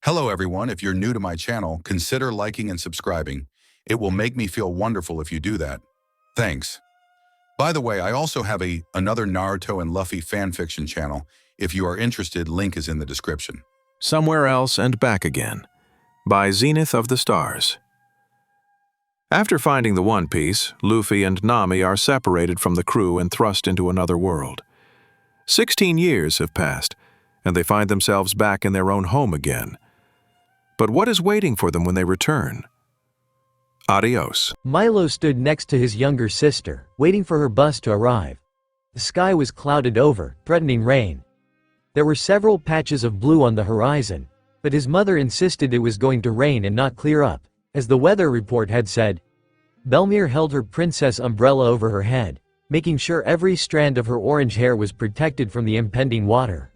Hello everyone, if you're new to my channel, consider liking and subscribing. It will make me feel wonderful if you do that. Thanks. By the way, I also have another Naruto and Luffy fanfiction channel. If you are interested, link is in the description. Somewhere Else and Back Again by Zenithofthestars. After finding the One Piece, Luffy and Nami are separated from the crew and thrust into another world. 16 years have passed, and they find themselves back in their own home again. But what is waiting for them when they return? Adios. Milo stood next to his younger sister, waiting for her bus to arrive. The sky was clouded over, threatening rain. There were several patches of blue on the horizon, but his mother insisted it was going to rain and not clear up, as the weather report had said. Belmere held her princess umbrella over her head, making sure every strand of her orange hair was protected from the impending water.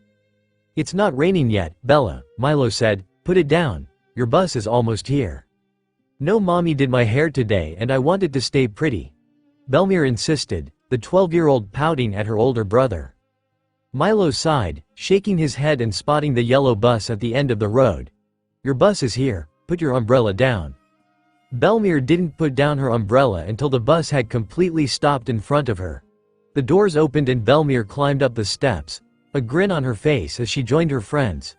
"It's not raining yet, Bella," Milo said. "Put it down. Your bus is almost here." "No, mommy did my hair today and I wanted to stay pretty," Belmere insisted, the 12-year-old pouting at her older brother. Milo sighed, shaking his head and spotting the yellow bus at the end of the road. "Your bus is here, put your umbrella down." Belmere didn't put down her umbrella until the bus had completely stopped in front of her. The doors opened and Belmere climbed up the steps, a grin on her face as she joined her friends.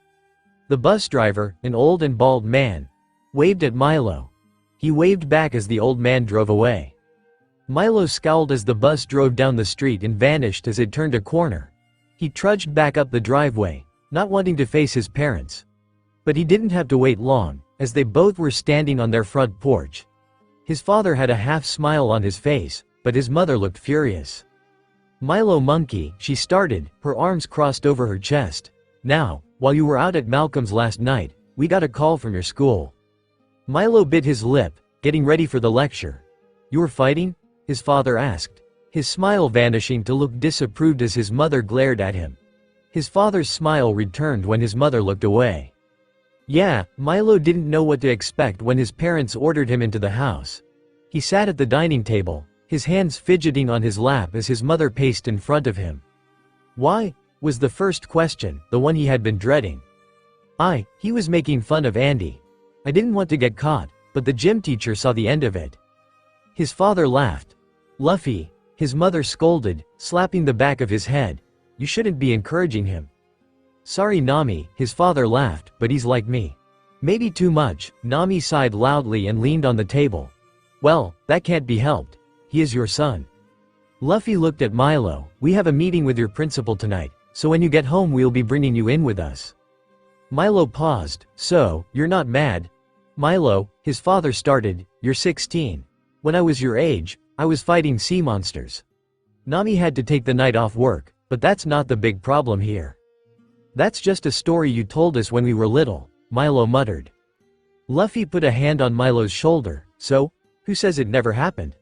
The bus driver, an old and bald man, waved at Milo. He waved back as the old man drove away. Milo scowled as the bus drove down the street and vanished as it turned a corner. He trudged back up the driveway, not wanting to face his parents. But he didn't have to wait long, as they both were standing on their front porch. His father had a half smile on his face, but his mother looked furious. "Milo monkey," she started, her arms crossed over her chest. "Now, while you were out at Malcolm's last night, we got a call from your school." Milo bit his lip, getting ready for the lecture. "You were fighting?" his father asked, his smile vanishing to look disapproved as his mother glared at him. His father's smile returned when his mother looked away. "Yeah," Milo didn't know what to expect when his parents ordered him into the house. He sat at the dining table, his hands fidgeting on his lap as his mother paced in front of him. "Why?" was the first question, the one he had been dreading. He was making fun of Andy. "I didn't want to get caught, but the gym teacher saw the end of it." His father laughed. "Luffy," his mother scolded, slapping the back of his head. "You shouldn't be encouraging him." "Sorry Nami," his father laughed, "but he's like me." "Maybe too much," Nami sighed loudly and leaned on the table. "Well, that can't be helped. He is your son." Luffy looked at Milo. "We have a meeting with your principal tonight, so when you get home we'll be bringing you in with us." Milo paused. "So, you're not mad?" "Milo," his father started, "you're 16. When I was your age, I was fighting sea monsters." Nami had to take the night off work, but that's not the big problem here. "That's just a story you told us when we were little," Milo muttered. Luffy put a hand on Milo's shoulder. "So? Who says it never happened?"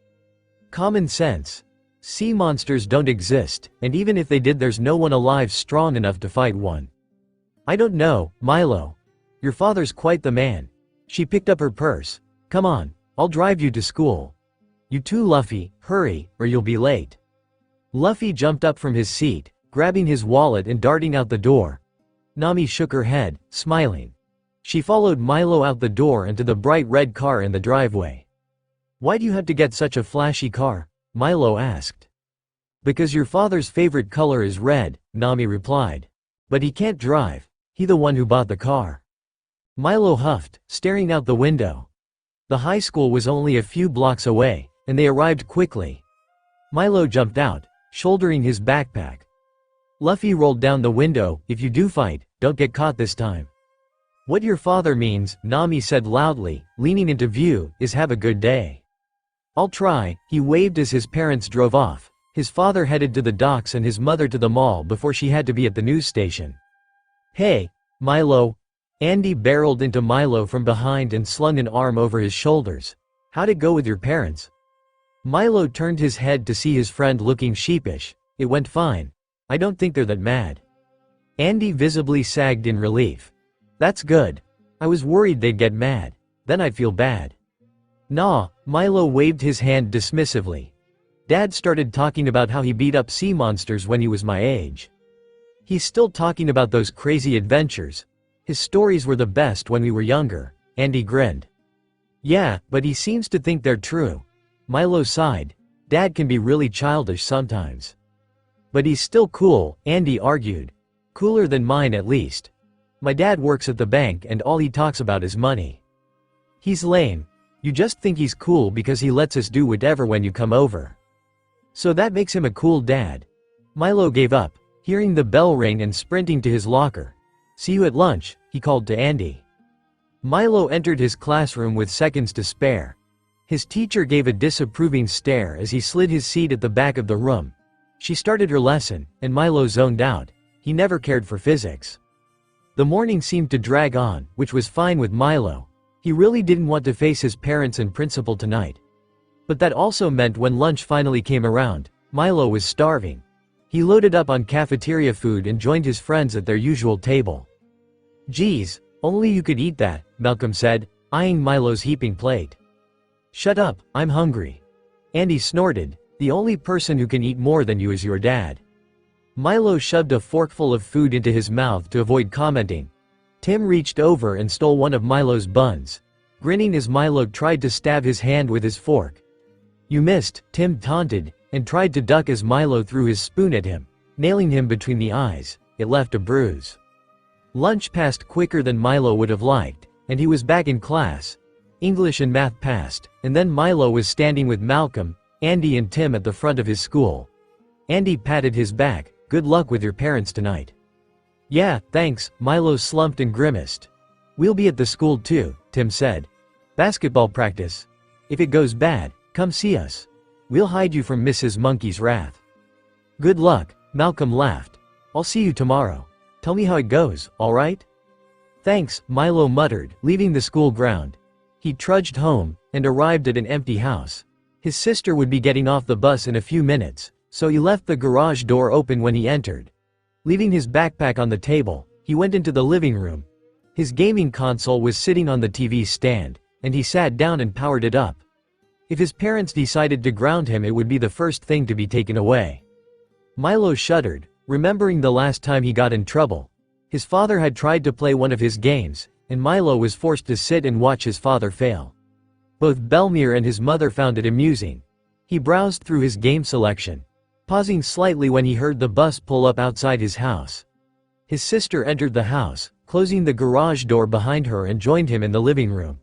"Common sense. Sea monsters don't exist, and even if they did there's no one alive strong enough to fight one." "I don't know, Milo. Your father's quite the man." She picked up her purse. "Come on, I'll drive you to school." "You too Luffy, hurry, or you'll be late." Luffy jumped up from his seat, grabbing his wallet and darting out the door. Nami shook her head, smiling. She followed Milo out the door and to the bright red car in the driveway. "Why do you have to get such a flashy car?" Milo asked. "Because your father's favorite color is red," Nami replied. "But he can't drive. He the one who bought the car." Milo huffed, staring out the window. The high school was only a few blocks away, and they arrived quickly. Milo jumped out, shouldering his backpack. Luffy rolled down the window. "If you do fight, don't get caught this time." "What your father means," Nami said loudly, leaning into view, "is have a good day." "I'll try," he waved as his parents drove off. His father headed to the docks and his mother to the mall before she had to be at the news station. "Hey, Milo." Andy barreled into Milo from behind and slung an arm over his shoulders. "How'd it go with your parents?" Milo turned his head to see his friend looking sheepish. "It went fine. I don't think they're that mad." Andy visibly sagged in relief. "That's good. I was worried they'd get mad. Then I'd feel bad." "Nah," Milo waved his hand dismissively. "Dad started talking about how he beat up sea monsters when he was my age. He's still talking about those crazy adventures. His stories were the best when we were younger, Andy grinned. Yeah, but he seems to think they're true. Milo sighed. Dad can be really childish sometimes. But he's still cool, Andy argued. Cooler than mine at least. My dad works at the bank and all he talks about is money. He's lame. You just think he's cool because he lets us do whatever when you come over. So that makes him a cool dad. Milo gave up, hearing the bell ring and sprinting to his locker. See you at lunch, he called to Andy. Milo entered his classroom with seconds to spare. His teacher gave a disapproving stare as he slid his seat at the back of the room. She started her lesson, and Milo zoned out. He never cared for physics. The morning seemed to drag on, which was fine with Milo. He really didn't want to face his parents and principal tonight. But that also meant when lunch finally came around, Milo was starving. He loaded up on cafeteria food and joined his friends at their usual table. Geez, only you could eat that, Malcolm said, eyeing Milo's heaping plate. Shut up, I'm hungry. Andy snorted, the only person who can eat more than you is your dad. Milo shoved a forkful of food into his mouth to avoid commenting. Tim reached over and stole one of Milo's buns. Grinning as Milo tried to stab his hand with his fork. You missed, Tim taunted, and tried to duck as Milo threw his spoon at him, nailing him between the eyes. It left a bruise. Lunch passed quicker than Milo would have liked, and he was back in class. English and math passed, and then Milo was standing with Malcolm, Andy and Tim at the front of his school. Andy patted his back. Good luck with your parents tonight. Yeah, thanks, Milo slumped and grimaced. We'll be at the school too, Tim said. Basketball practice. If it goes bad, come see us. We'll hide you from Mrs. Monkey's wrath. Good luck, Malcolm laughed. I'll see you tomorrow. Tell me how it goes, alright? Thanks, Milo muttered, leaving the school ground. He trudged home, and arrived at an empty house. His sister would be getting off the bus in a few minutes, so he left the garage door open when he entered. Leaving his backpack on the table, he went into the living room. His gaming console was sitting on the TV stand, and he sat down and powered it up. If his parents decided to ground him, it would be the first thing to be taken away. Milo shuddered, remembering the last time he got in trouble. His father had tried to play one of his games, and Milo was forced to sit and watch his father fail. Both Belmir and his mother found it amusing. He browsed through his game selection, pausing slightly when he heard the bus pull up outside his house. His sister entered the house, closing the garage door behind her, and joined him in the living room.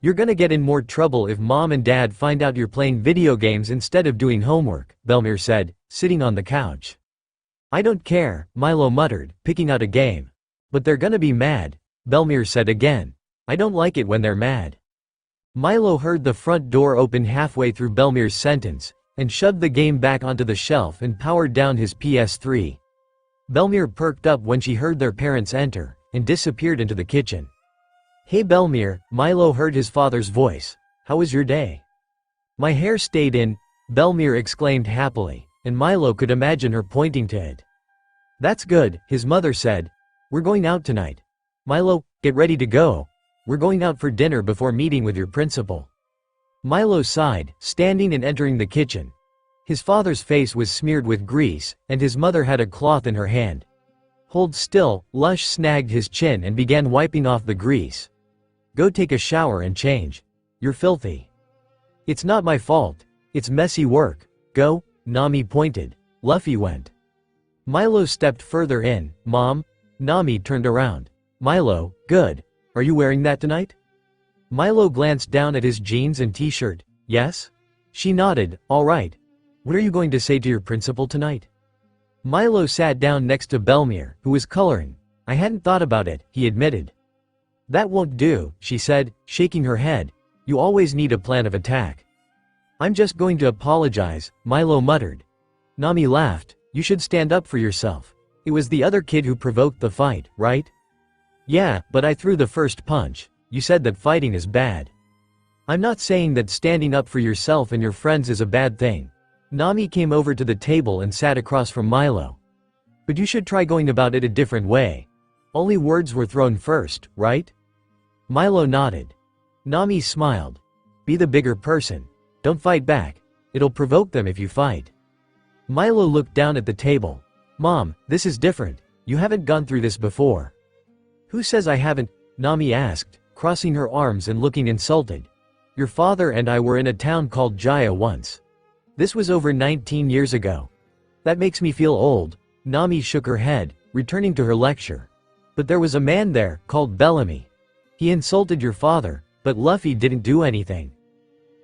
You're gonna get in more trouble if mom and dad find out you're playing video games instead of doing homework, Belmir said, sitting on the couch. I don't care, Milo muttered, picking out a game. But they're gonna be mad, Belmir said again. I don't like it when they're mad. Milo heard the front door open halfway through Belmir's sentence, and shoved the game back onto the shelf and powered down his PS3. Belmir perked up when she heard their parents enter, and disappeared into the kitchen. Hey Belmir, Milo heard his father's voice. How was your day? My hair stayed in, Belmir exclaimed happily, and Milo could imagine her pointing to it. That's good, his mother said. We're going out tonight. Milo, get ready to go. We're going out for dinner before meeting with your principal. Milo sighed, standing and entering the kitchen. His father's face was smeared with grease, and his mother had a cloth in her hand. Hold still, Lush snagged his chin and began wiping off the grease. Go take a shower and change. You're filthy. It's not my fault. It's messy work. Go, Nami pointed. Luffy went. Milo stepped further in. Mom? Nami turned around. Milo, good. Are you wearing that tonight? Milo glanced down at his jeans and t-shirt. Yes? She nodded. All right. What are you going to say to your principal tonight? Milo sat down next to Belmir, who was coloring. I hadn't thought about it, he admitted. That won't do, she said, shaking her head. You always need a plan of attack. I'm just going to apologize, Milo muttered. Nami laughed. You should stand up for yourself. It was the other kid who provoked the fight, right? Yeah, but I threw the first punch. You said that fighting is bad. I'm not saying that standing up for yourself and your friends is a bad thing. Nami came over to the table and sat across from Milo. But you should try going about it a different way. Only words were thrown first, right? Milo nodded. Nami smiled. Be the bigger person. Don't fight back. It'll provoke them if you fight. Milo looked down at the table. Mom, this is different. You haven't gone through this before. Who says I haven't? Nami asked, crossing her arms and looking insulted. Your father and I were in a town called Jaya once. This was over 19 years ago. That makes me feel old. Nami shook her head, returning to her lecture. But there was a man there, called Bellamy. He insulted your father, but Luffy didn't do anything.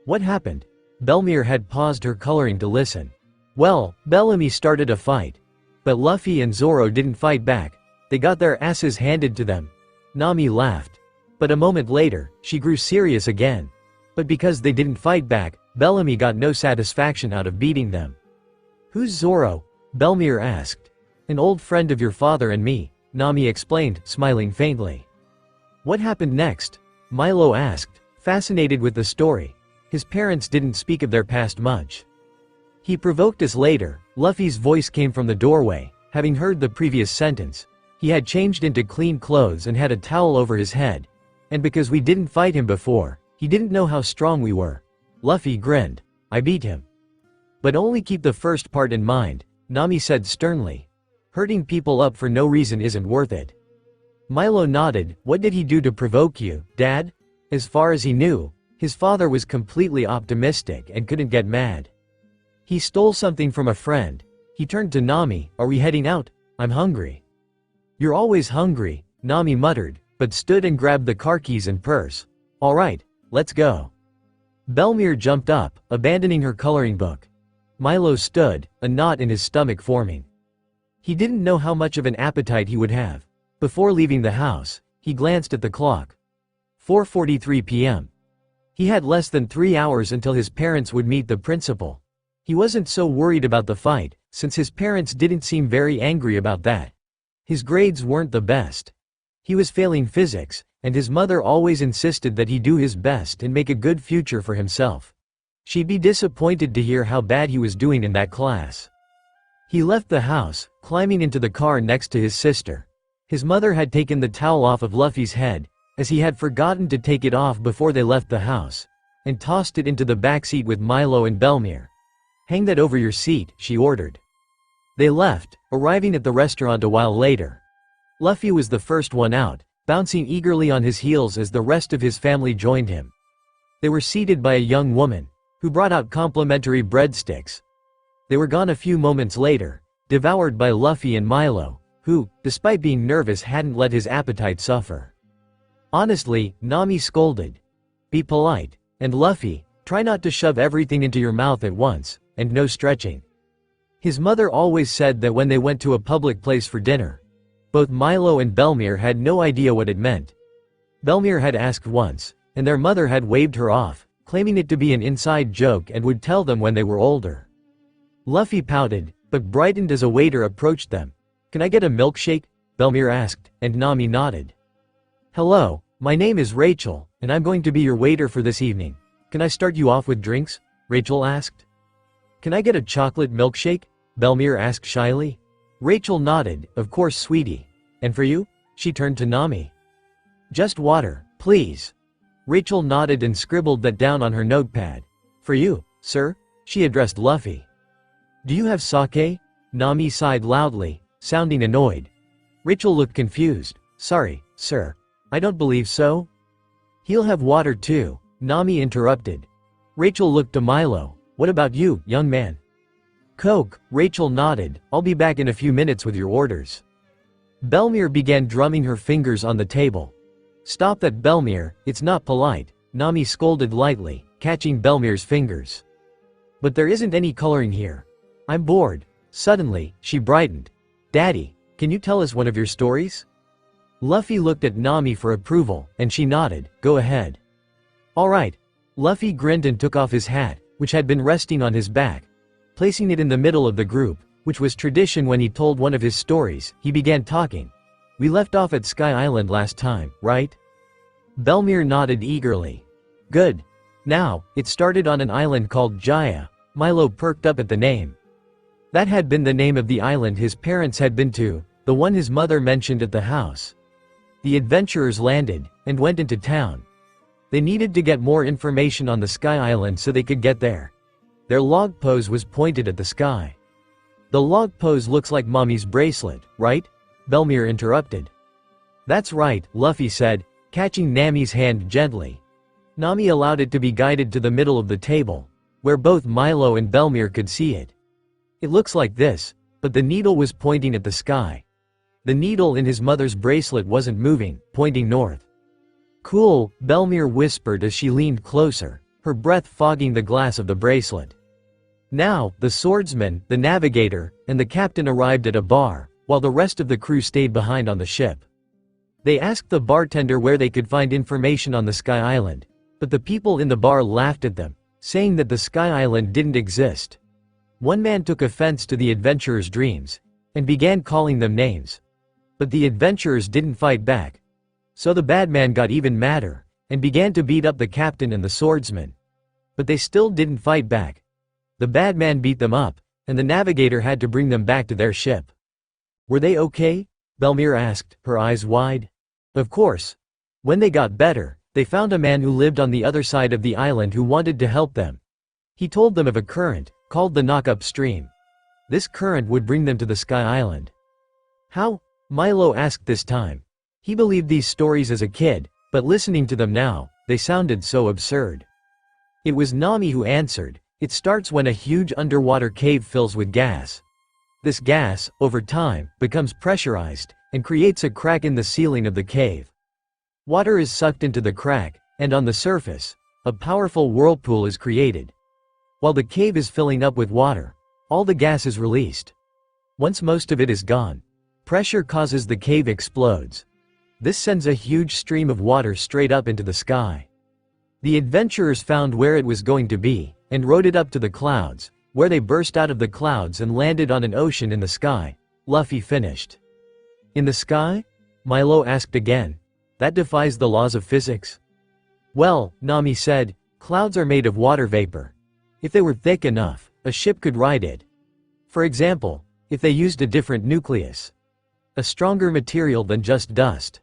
What happened? Belmere had paused her coloring to listen. Well, Bellamy started a fight. But Luffy and Zoro didn't fight back. They got their asses handed to them. Nami laughed. But a moment later, she grew serious again. But because they didn't fight back, Bellamy got no satisfaction out of beating them. Who's Zoro? Belmere asked. An old friend of your father and me, Nami explained, smiling faintly. What happened next? Milo asked, fascinated with the story. His parents didn't speak of their past much. He provoked us later. Luffy's voice came from the doorway. Having heard the previous sentence, he had changed into clean clothes and had a towel over his head. And because we didn't fight him before, he didn't know how strong we were. Luffy grinned. I beat him. But only keep the first part in mind, Nami said sternly. Hurting people up for no reason isn't worth it. Milo nodded. What did he do to provoke you, Dad? As far as he knew, his father was completely optimistic and couldn't get mad. He stole something from a friend. He turned to Nami. Are we heading out? I'm hungry. You're always hungry, Nami muttered, but stood and grabbed the car keys and purse. All right, let's go. Belmere jumped up, abandoning her coloring book. Milo stood, a knot in his stomach forming. He didn't know how much of an appetite he would have. Before leaving the house, he glanced at the clock. 4:43 p.m. He had less than 3 hours until his parents would meet the principal. He wasn't so worried about the fight, since his parents didn't seem very angry about that. His grades weren't the best. He was failing physics, and his mother always insisted that he do his best and make a good future for himself. She'd be disappointed to hear how bad he was doing in that class. He left the house, climbing into the car next to his sister. His mother had taken the towel off of Luffy's head, as he had forgotten to take it off before they left the house, and tossed it into the backseat with Milo and Belmere. Hang that over your seat, she ordered. They left, arriving at the restaurant a while later. Luffy was the first one out, bouncing eagerly on his heels as the rest of his family joined him. They were seated by a young woman, who brought out complimentary breadsticks. They were gone a few moments later, devoured by Luffy and Milo, who, despite being nervous, hadn't let his appetite suffer. Honestly, Nami scolded. Be polite, and Luffy, try not to shove everything into your mouth at once, and no stretching. His mother always said that when they went to a public place for dinner, both Milo and Belmere had no idea what it meant. Belmere had asked once, and their mother had waved her off, claiming it to be an inside joke and would tell them when they were older. Luffy pouted, but brightened as a waiter approached them. Can I get a milkshake? Belmere asked, and Nami nodded. Hello, my name is Rachel, and I'm going to be your waiter for this evening. Can I start you off with drinks? Rachel asked. Can I get a chocolate milkshake? Belmere asked shyly. Rachel nodded, of course sweetie. And for you? She turned to Nami. Just water, please. Rachel nodded and scribbled that down on her notepad. For you, sir? She addressed Luffy. Do you have sake? Nami sighed loudly, sounding annoyed. Rachel looked confused. Sorry, sir. I don't believe so. He'll have water too, Nami interrupted. Rachel looked to Milo. What about you, young man? Coke, Rachel nodded. I'll be back in a few minutes with your orders. Belmere began drumming her fingers on the table. Stop that, Belmere, it's not polite, Nami scolded lightly, catching Belmere's fingers. But there isn't any coloring here. I'm bored. Suddenly, she brightened. Daddy, can you tell us one of your stories? Luffy looked at Nami for approval, and she nodded. Go ahead. All right. Luffy grinned and took off his hat, which had been resting on his back. Placing it in the middle of the group, which was tradition when he told one of his stories, he began talking. We left off at Sky Island last time, right? Belmere nodded eagerly. Good. Now, it started on an island called Jaya. Milo perked up at the name. That had been the name of the island his parents had been to, the one his mother mentioned at the house. The adventurers landed, and went into town. They needed to get more information on the Sky Island so they could get there. Their log pose was pointed at the sky. The log pose looks like Mommy's bracelet, right? Belmere interrupted. That's right, Luffy said, catching Nami's hand gently. Nami allowed it to be guided to the middle of the table, where both Milo and Belmir could see it. It looks like this, but the needle was pointing at the sky. The needle in his mother's bracelet wasn't moving, pointing north. Cool, Belmir whispered as she leaned closer, her breath fogging the glass of the bracelet. Now, the swordsman, the navigator, and the captain arrived at a bar, while the rest of the crew stayed behind on the ship. They asked the bartender where they could find information on the Sky Island, but the people in the bar laughed at them, saying that the Sky Island didn't exist. One man took offense to the adventurers' dreams, and began calling them names. But the adventurers didn't fight back. So the bad man got even madder, and began to beat up the captain and the swordsman. But they still didn't fight back. The bad man beat them up, and the navigator had to bring them back to their ship. Were they okay? Belmir asked, her eyes wide. Of course. When they got better, they found a man who lived on the other side of the island who wanted to help them. He told them of a current, called the knock-up stream. This current would bring them to the Sky Island. How? Milo asked this time. He believed these stories as a kid, but listening to them now, they sounded so absurd. It was Nami who answered. It starts when a huge underwater cave fills with gas. This gas, over time, becomes pressurized, and creates a crack in the ceiling of the cave. Water is sucked into the crack, and on the surface, a powerful whirlpool is created. While the cave is filling up with water, all the gas is released. Once most of it is gone, pressure causes the cave explodes. This sends a huge stream of water straight up into the sky. The adventurers found where it was going to be, and rode it up to the clouds, where they burst out of the clouds and landed on an ocean in the sky. Luffy finished. In the sky? Milo asked again. That defies the laws of physics. Well, Nami said, clouds are made of water vapor. If they were thick enough, a ship could ride it. For example, if they used a different nucleus. A stronger material than just dust.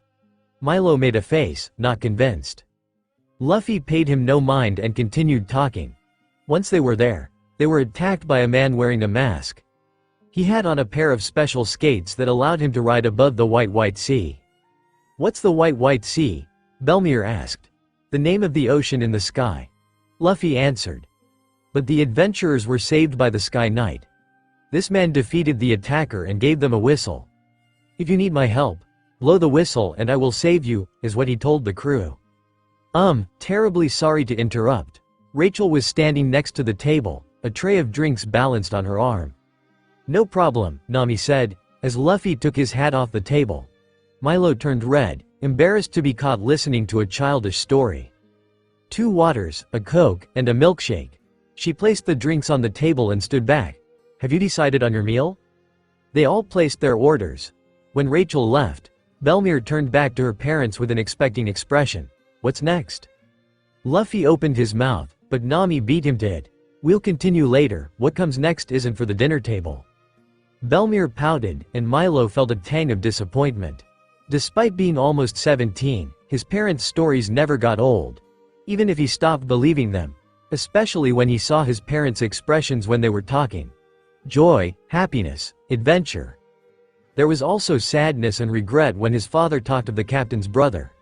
Milo made a face, not convinced. Luffy paid him no mind and continued talking. Once they were there, they were attacked by a man wearing a mask. He had on a pair of special skates that allowed him to ride above the white sea. What's the white sea? Belmir asked. The name of the ocean in the sky. Luffy answered. But the adventurers were saved by the Sky Knight. This man defeated the attacker and gave them a whistle. If you need my help, blow the whistle and I will save you, is what he told the crew. Terribly sorry to interrupt. Rachel was standing next to the table, a tray of drinks balanced on her arm. No problem, Nami said, as Luffy took his hat off the table. Milo turned red, embarrassed to be caught listening to a childish story. 2 waters, a Coke, and a milkshake. She placed the drinks on the table and stood back. Have you decided on your meal? They all placed their orders. When Rachel left, Belmir turned back to her parents with an expecting expression. What's next? Luffy opened his mouth, but Nami beat him to it. We'll continue later, what comes next isn't for the dinner table. Belmir pouted, and Milo felt a tang of disappointment. Despite being almost 17, his parents' stories never got old. Even if he stopped believing them. Especially when he saw his parents' expressions when they were talking. Joy, happiness, adventure. There was also sadness and regret when his father talked of the captain's brother.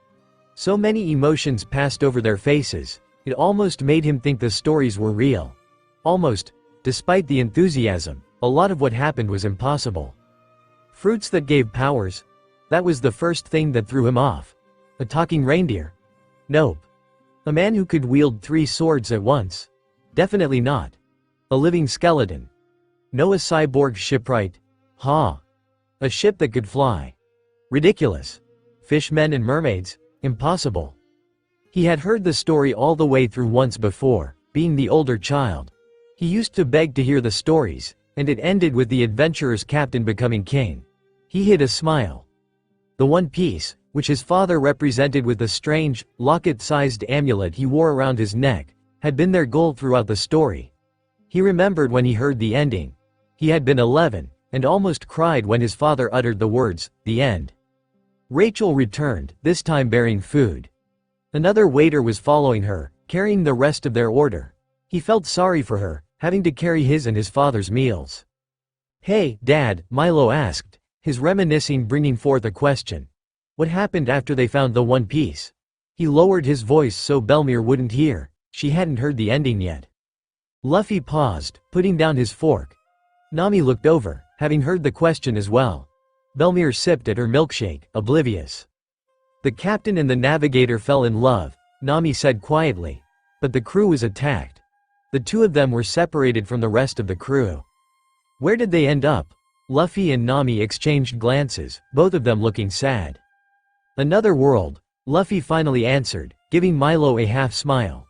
So many emotions passed over their faces, it almost made him think the stories were real. Almost, despite the enthusiasm, a lot of what happened was impossible. Fruits that gave powers? That was the first thing that threw him off. A talking reindeer? Nope. A man who could wield 3 swords at once? Definitely not. A living skeleton? No. A cyborg shipwright? Ha. A ship that could fly? Ridiculous. Fishmen and mermaids? Impossible. He had heard the story all the way through once before, being the older child. He used to beg to hear the stories, and it ended with the adventurer's captain becoming king. He hid a smile. The One Piece, which his father represented with a strange, locket-sized amulet he wore around his neck, had been their goal throughout the story. He remembered when he heard the ending. He had been 11, and almost cried when his father uttered the words, "The end." Rachel returned, this time bearing food. Another waiter was following her, carrying the rest of their order. He felt sorry for her, having to carry his and his father's meals. "Hey, Dad," Milo asked, his reminiscing bringing forth a question. What happened after they found the One Piece? He lowered his voice so Belmir wouldn't hear. She hadn't heard the ending yet. Luffy paused, putting down his fork. Nami looked over, having heard the question as well. Belmir sipped at her milkshake, oblivious. The captain and the navigator fell in love, Nami said quietly. But the crew was attacked. The two of them were separated from the rest of the crew. Where did they end up? Luffy and Nami exchanged glances, both of them looking sad. Another world, Luffy finally answered, giving Milo a half-smile.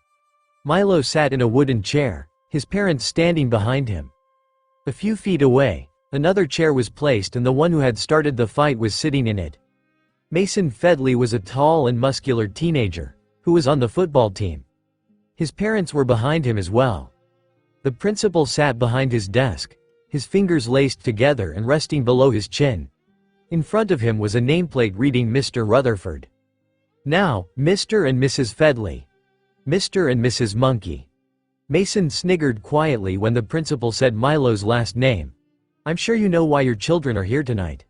Milo sat in a wooden chair, his parents standing behind him. A few feet away, another chair was placed and the one who had started the fight was sitting in it. Mason Fedley was a tall and muscular teenager, who was on the football team. His parents were behind him as well. The principal sat behind his desk, his fingers laced together and resting below his chin. In front of him was a nameplate reading Mr. Rutherford. Now, Mr. and Mrs. Fedley. Mr. and Mrs. Monkey. Mason sniggered quietly when the principal said Milo's last name. I'm sure you know why your children are here tonight.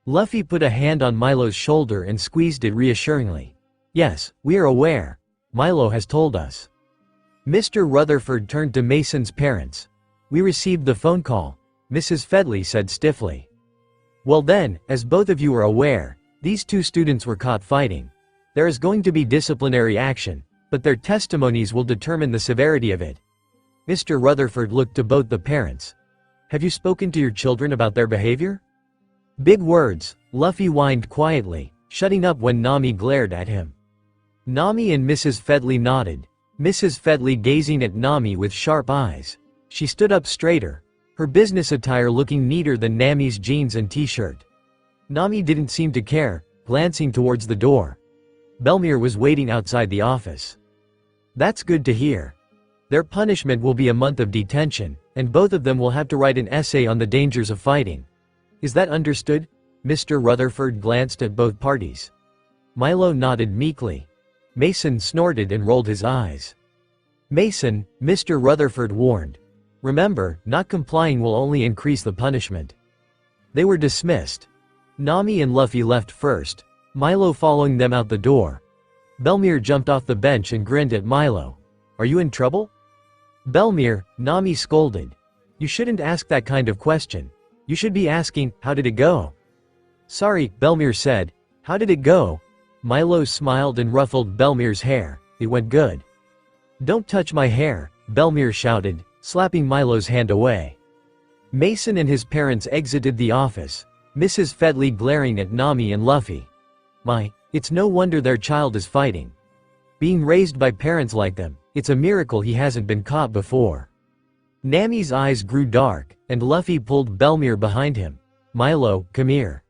Luffy put a hand on Milo's shoulder and squeezed it reassuringly. Yes, we are aware. Milo has told us. Mr. Rutherford turned to Mason's parents. We received the phone call, Mrs. Fedley said stiffly. Well then, as both of you are aware, these two students were caught fighting. There is going to be disciplinary action, but their testimonies will determine the severity of it. Mr. Rutherford looked to both the parents. Have you spoken to your children about their behavior? Big words, Luffy whined quietly, shutting up when Nami glared at him. Nami and Mrs. Fedley nodded, Mrs. Fedley gazing at Nami with sharp eyes. She stood up straighter, her business attire looking neater than Nami's jeans and t-shirt. Nami didn't seem to care, glancing towards the door. Belmir was waiting outside the office. That's good to hear. Their punishment will be a month of detention, and both of them will have to write an essay on the dangers of fighting. Is that understood? Mr. Rutherford glanced at both parties. Milo nodded meekly. Mason snorted and rolled his eyes. Mason, Mr. Rutherford warned. Remember, not complying will only increase the punishment. They were dismissed. Nami and Luffy left first, Milo following them out the door. Belmir jumped off the bench and grinned at Milo. Are you in trouble? Belmir, Nami scolded. You shouldn't ask that kind of question. You should be asking, how did it go? Sorry, Belmir said. How did it go? Milo smiled and ruffled Belmir's hair. It went good. Don't touch my hair, Belmir shouted, slapping Milo's hand away. Mason and his parents exited the office, Mrs. Fedley glaring at Nami and Luffy. It's no wonder their child is fighting. Being raised by parents like them, it's a miracle he hasn't been caught before. Nami's eyes grew dark, and Luffy pulled Belmir behind him. Milo, come here.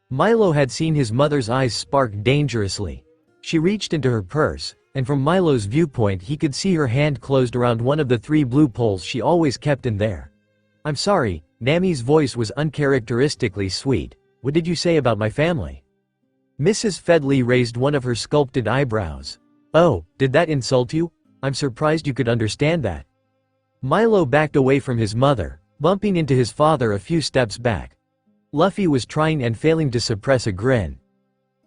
Milo had seen his mother's eyes spark dangerously. She reached into her purse, and from Milo's viewpoint he could see her hand closed around one of the 3 blue poles she always kept in there. I'm sorry, Nami's voice was uncharacteristically sweet. What did you say about my family? Mrs. Fedley raised one of her sculpted eyebrows. Oh, did that insult you? I'm surprised you could understand that. Milo backed away from his mother, bumping into his father a few steps back. Luffy was trying and failing to suppress a grin.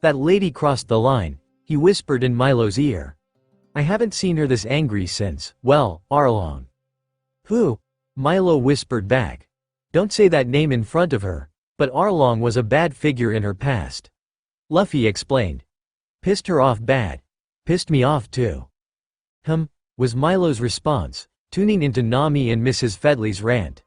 That lady crossed the line, he whispered in Milo's ear. I haven't seen her this angry since, well, Arlong. Who? Milo whispered back. Don't say that name in front of her, but Arlong was a bad figure in her past. Luffy explained. Pissed her off bad. Pissed me off too. Was Milo's response, tuning into Nami and Mrs. Fedley's rant.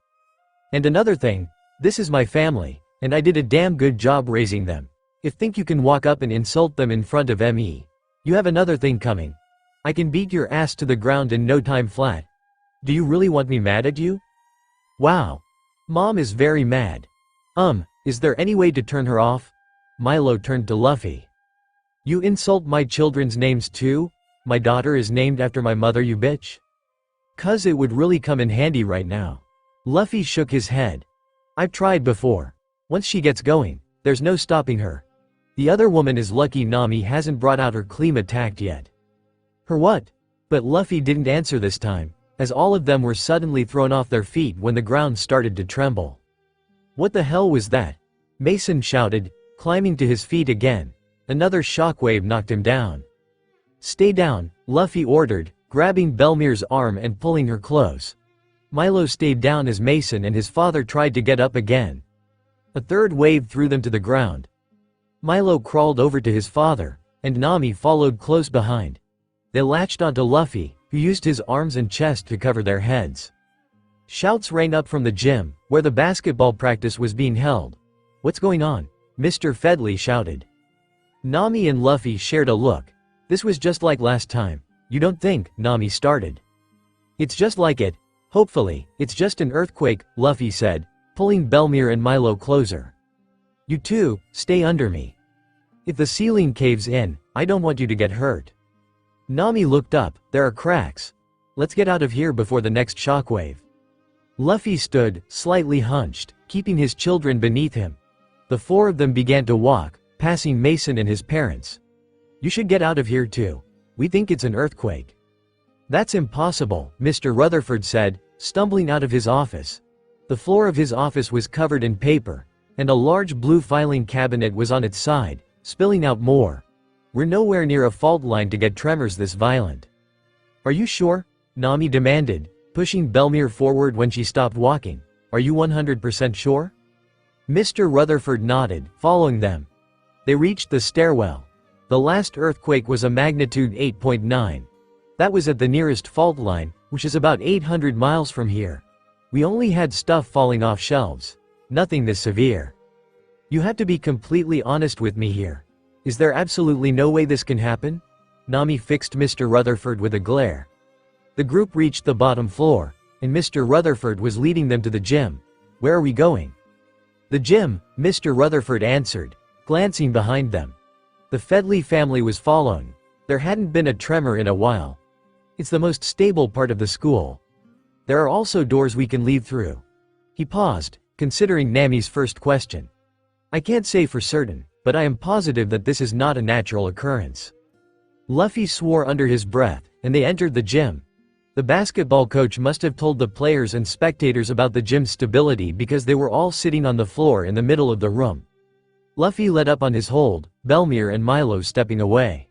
And another thing, this is my family, and I did a damn good job raising them. If think you can walk up and insult them in front of me. You have another thing coming. I can beat your ass to the ground in no time flat. Do you really want me mad at you? Wow. Mom is very mad. Is there any way to turn her off? Milo turned to Luffy. You insult my children's names too? My daughter is named after my mother, you bitch? 'Cause it would really come in handy right now. Luffy shook his head. I've tried before. Once she gets going, there's no stopping her. The other woman is lucky Nami hasn't brought out her Kleem attack yet. Her what? But Luffy didn't answer this time, as all of them were suddenly thrown off their feet when the ground started to tremble. What the hell was that? Mason shouted, climbing to his feet again, Another shockwave knocked him down. "Stay down," Luffy ordered, grabbing Belmir's arm and pulling her close. Milo stayed down as Mason and his father tried to get up again. A third wave threw them to the ground. Milo crawled over to his father, and Nami followed close behind. They latched onto Luffy, who used his arms and chest to cover their heads. Shouts rang up from the gym, where the basketball practice was being held. "What's going on?" Mr. Fedley shouted. Nami and Luffy shared a look. "This was just like last time. You don't think?" Nami started. "It's just like it. Hopefully, it's just an earthquake," Luffy said, pulling Belmir and Milo closer. "You two, stay under me. If the ceiling caves in, I don't want you to get hurt." Nami looked up. "There are cracks. Let's get out of here before the next shockwave." Luffy stood, slightly hunched, keeping his children beneath him. The four of them began to walk, passing Mason and his parents. "You should get out of here too. We think it's an earthquake." "That's impossible," Mr. Rutherford said, stumbling out of his office. The floor of his office was covered in paper, and a large blue filing cabinet was on its side, spilling out more. "We're nowhere near a fault line to get tremors this violent." "Are you sure?" Nami demanded, pushing Belmir forward when she stopped walking. "Are you 100% sure?" Mr. Rutherford nodded, following them. They reached the stairwell. The last earthquake was a magnitude 8.9. That was at the nearest fault line, which is about 800 miles from here. We only had stuff falling off shelves. Nothing this severe. You have to be completely honest with me here. Is there absolutely no way this can happen? Nami fixed Mr. Rutherford with a glare. The group reached the bottom floor, and Mr. Rutherford was leading them to the gym. "Where are we going?" "The gym," Mr. Rutherford answered, glancing behind them. The Fedley family was following. There hadn't been a tremor in a while. "It's the most stable part of the school. There are also doors we can leave through." He paused, considering Nami's first question. "I can't say for certain, but I am positive that this is not a natural occurrence." Luffy swore under his breath, and they entered the gym. The basketball coach must have told the players and spectators about the gym's stability because they were all sitting on the floor in the middle of the room. Luffy let up on his hold, Belmir and Milo stepping away.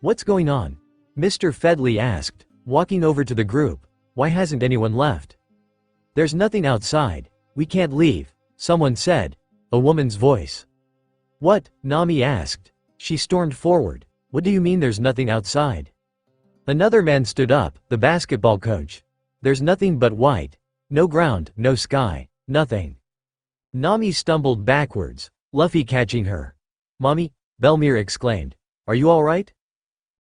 "What's going on?" Mr. Fedley asked, walking over to the group. "Why hasn't anyone left?" "There's nothing outside. We can't leave," someone said. A woman's voice. "What?" Nami asked. She stormed forward. "What do you mean there's nothing outside?" Another man stood up, the basketball coach. "There's nothing but white. No ground, no sky, nothing." Nami stumbled backwards, Luffy catching her. "Mommy," Belmir exclaimed. "Are you alright?"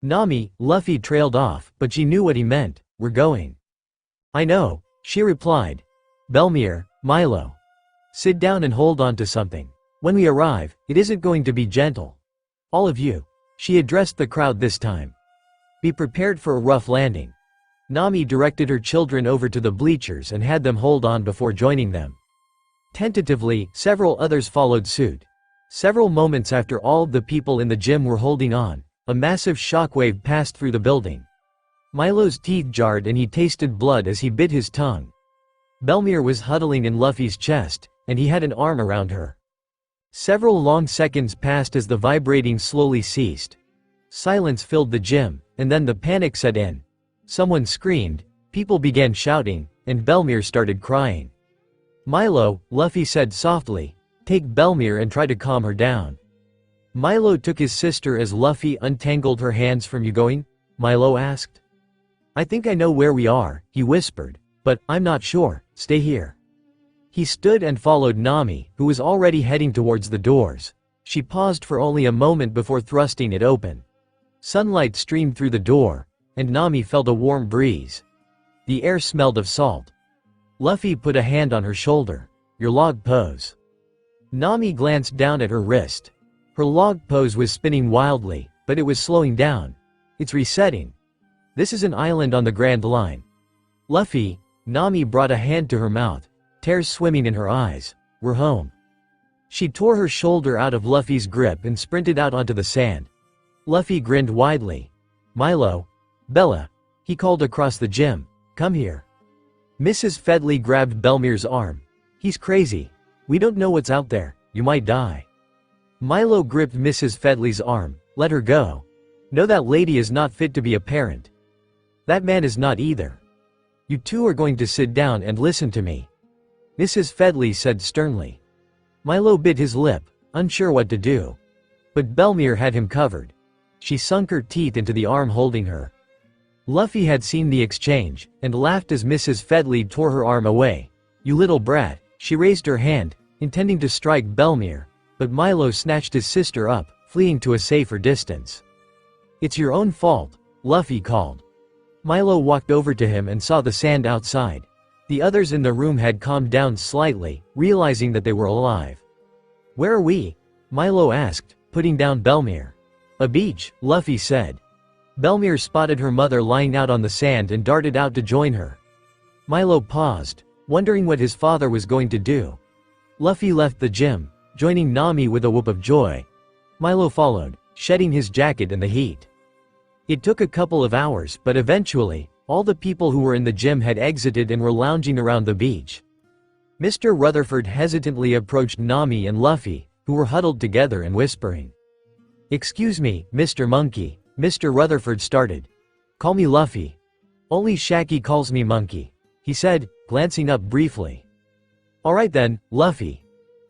"Nami," Luffy trailed off, but she knew what he meant. "We're going." "I know," she replied. "Belmir, Milo. Sit down and hold on to something. When we arrive, it isn't going to be gentle. All of you." She addressed the crowd this time. "Be prepared for a rough landing." Nami directed her children over to the bleachers and had them hold on before joining them. Tentatively, several others followed suit. Several moments after all of the people in the gym were holding on, a massive shockwave passed through the building. Milo's teeth jarred and he tasted blood as he bit his tongue. Belmir was huddling in Luffy's chest, and he had an arm around her. Several long seconds passed as the vibrating slowly ceased. Silence filled the gym, and then the panic set in. Someone screamed, people began shouting, and Belmir started crying. "Milo," Luffy said softly, "take Belmir and try to calm her down." Milo took his sister as Luffy untangled her hands from you going? Milo asked. "I think I know where we are," he whispered, "but I'm not sure. Stay here." He stood and followed Nami, who was already heading towards the doors. She paused for only a moment before thrusting it open. Sunlight streamed through the door, and Nami felt a warm breeze. The air smelled of salt. Luffy put a hand on her shoulder. "Your log pose." Nami glanced down at her wrist. Her log pose was spinning wildly, but it was slowing down. "It's resetting. This is an island on the Grand Line." "Luffy," Nami brought a hand to her mouth, tears swimming in her eyes. "We're home." She tore her shoulder out of Luffy's grip and sprinted out onto the sand. Luffy grinned widely. "Milo. Bella," he called across the gym. "Come here." Mrs. Fedley grabbed Belmir's arm. "He's crazy. We don't know what's out there. You might die." Milo gripped Mrs. Fedley's arm. Let her go. No, that lady is not fit to be a parent. That man is not either. You two are going to sit down and listen to me, Mrs. Fedley said sternly. Milo bit his lip, unsure what to do. But Belmere had him covered. She sunk her teeth into the arm holding her. Luffy had seen the exchange, and laughed as Mrs. Fedley tore her arm away. You little brat, she raised her hand, intending to strike Belmere, but Milo snatched his sister up, fleeing to a safer distance. It's your own fault, Luffy called. Milo walked over to him and saw the sand outside. The others in the room had calmed down slightly, realizing that they were alive. Where are we? Milo asked, putting down Belmere. A beach, Luffy said. Belmere spotted her mother lying out on the sand and darted out to join her. Milo paused, wondering what his father was going to do. Luffy left the gym, joining Nami with a whoop of joy. Milo followed, shedding his jacket in the heat. It took a couple of hours, but eventually, all the people who were in the gym had exited and were lounging around the beach. Mr. Rutherford hesitantly approached Nami and Luffy, who were huddled together and whispering. Excuse me, Mr. Monkey, Mr. Rutherford started. Call me Luffy. Only Shaggy calls me Monkey, he said, glancing up briefly. Alright then, Luffy.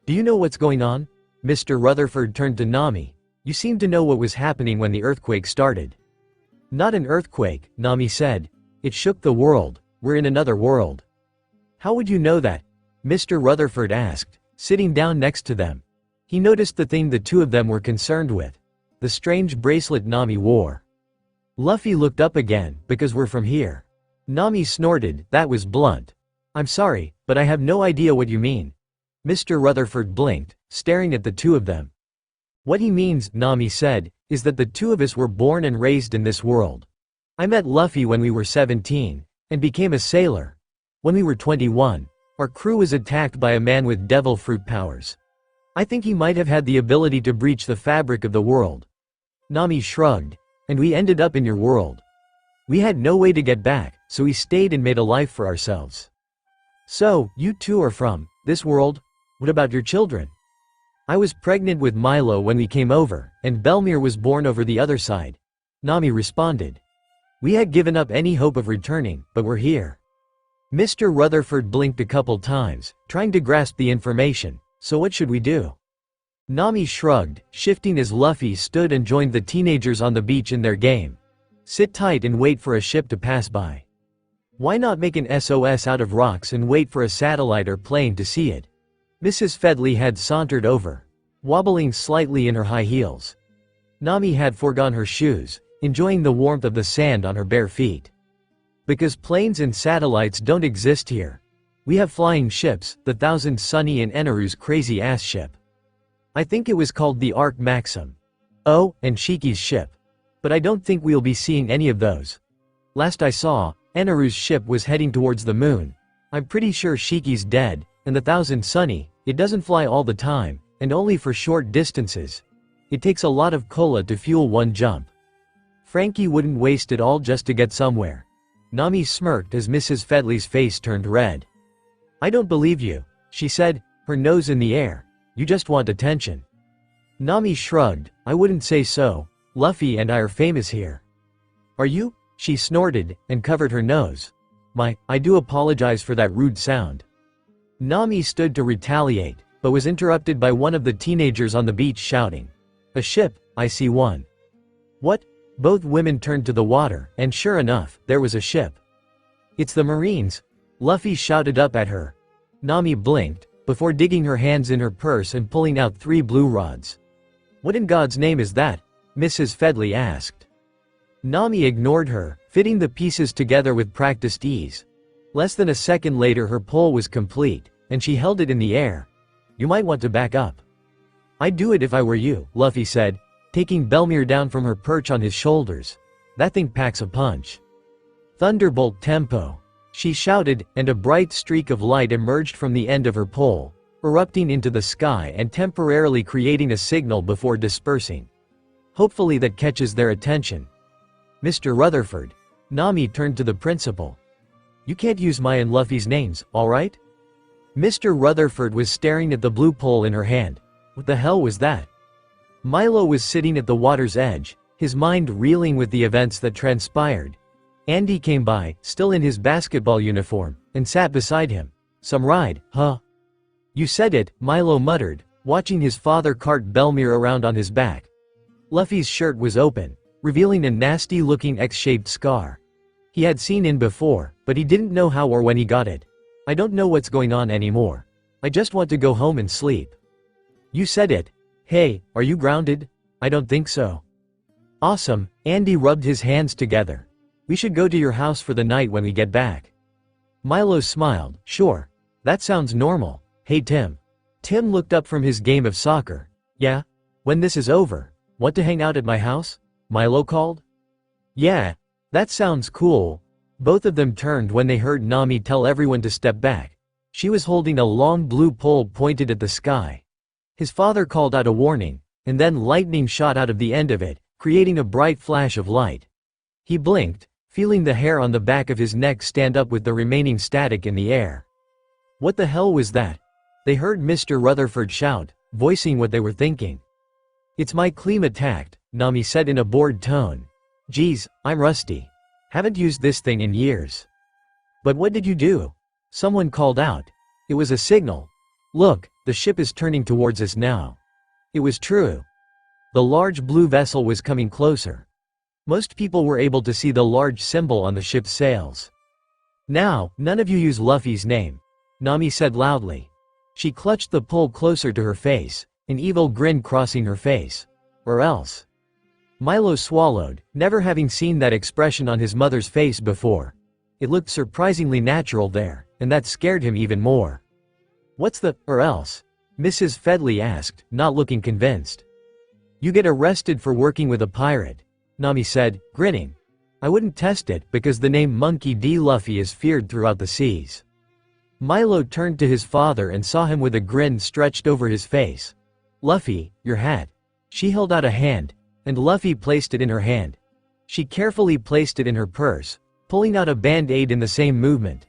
Do you know what's going on? Mr. Rutherford turned to Nami. You seem to know what was happening when the earthquake started. Not an earthquake, Nami said. It shook the world. We're in another world. How would you know that? Mr. Rutherford asked, sitting down next to them. He noticed the thing the two of them were concerned with. The strange bracelet Nami wore. Luffy looked up again, because we're from here. Nami snorted, that was blunt. I'm sorry, but I have no idea what you mean. Mr. Rutherford blinked, staring at the two of them. What he means, Nami said, is that the two of us were born and raised in this world. I met Luffy when we were 17, and became a sailor. When we were 21, our crew was attacked by a man with devil fruit powers. I think he might have had the ability to breach the fabric of the world. Nami shrugged, and we ended up in your world. We had no way to get back, so we stayed and made a life for ourselves. So, you two are from this world? What about your children? I was pregnant with Milo when we came over, and Belmere was born over the other side. Nami responded. We had given up any hope of returning, but we're here. Mr. Rutherford blinked a couple times, trying to grasp the information. So what should we do? Nami shrugged, shifting as Luffy stood and joined the teenagers on the beach in their game. Sit tight and wait for a ship to pass by. Why not make an SOS out of rocks and wait for a satellite or plane to see it? Mrs. Fedley had sauntered over, wobbling slightly in her high heels. Nami had foregone her shoes, enjoying the warmth of the sand on her bare feet. Because planes and satellites don't exist here. We have flying ships, the Thousand Sunny and Eneru's crazy-ass ship. I think it was called the Ark Maxim. Oh, and Shiki's ship. But I don't think we'll be seeing any of those. Last I saw, Eneru's ship was heading towards the moon. I'm pretty sure Shiki's dead, and the Thousand Sunny, it doesn't fly all the time, and only for short distances. It takes a lot of cola to fuel one jump. Frankie wouldn't waste it all just to get somewhere. Nami smirked as Mrs. Fedley's face turned red. I don't believe you, she said, her nose in the air. You just want attention. Nami shrugged. I wouldn't say so. Luffy and I are famous here. Are you? She snorted, and covered her nose. I do apologize for that rude sound. Nami stood to retaliate, but was interrupted by one of the teenagers on the beach shouting. A ship, I see one. What? Both women turned to the water, and sure enough, there was a ship. It's the Marines. Luffy shouted up at her. Nami blinked, before digging her hands in her purse and pulling out 3 blue rods. What in God's name is that? Mrs. Fedley asked. Nami ignored her, fitting the pieces together with practiced ease. Less than a second later her pole was complete, and she held it in the air. You might want to back up. I'd do it if I were you, Luffy said, taking Belmere down from her perch on his shoulders. That thing packs a punch. Thunderbolt tempo. She shouted, and a bright streak of light emerged from the end of her pole, erupting into the sky and temporarily creating a signal before dispersing. Hopefully that catches their attention. Mr. Rutherford. Nami turned to the principal. You can't use my and Luffy's names, alright? Mr. Rutherford was staring at the blue pole in her hand. What the hell was that? Milo was sitting at the water's edge, his mind reeling with the events that transpired. Andy came by, still in his basketball uniform, and sat beside him. "Some ride, huh?" "You said it," Milo muttered, watching his father cart Belmir around on his back. Luffy's shirt was open, revealing a nasty-looking X-shaped scar. He had seen it before, but he didn't know how or when he got it. "I don't know what's going on anymore. I just want to go home and sleep." "You said it. Hey, are you grounded?" "I don't think so." "Awesome," Andy rubbed his hands together. "We should go to your house for the night when we get back." Milo smiled. "Sure. That sounds normal. Hey Tim." Tim looked up from his game of soccer. "Yeah? When this is over, want to hang out at my house?" Milo called. "Yeah. That sounds cool." Both of them turned when they heard Nami tell everyone to step back. She was holding a long blue pole pointed at the sky. His father called out a warning, and then lightning shot out of the end of it, creating a bright flash of light. He blinked, feeling the hair on the back of his neck stand up with the remaining static in the air. What the hell was that? They heard Mr. Rutherford shout, voicing what they were thinking. "It's my cleam attacked," Nami said in a bored tone. "Geez, I'm rusty. Haven't used this thing in years." "But what did you do?" Someone called out. "It was a signal. Look, the ship is turning towards us now." It was true. The large blue vessel was coming closer. Most people were able to see the large symbol on the ship's sails. "Now, none of you use Luffy's name," Nami said loudly. She clutched the pole closer to her face, an evil grin crossing her face. "Or else." Milo swallowed, never having seen that expression on his mother's face before. It looked surprisingly natural there, and that scared him even more. "What's the or else?" Mrs. Fedley asked, not looking convinced. "You get arrested for working with a pirate," Nami said, grinning. "I wouldn't test it because the name Monkey D. Luffy is feared throughout the seas." Milo turned to his father and saw him with a grin stretched over his face. "Luffy, your hat." She held out a hand, and Luffy placed it in her hand. She carefully placed it in her purse, pulling out a band-aid in the same movement.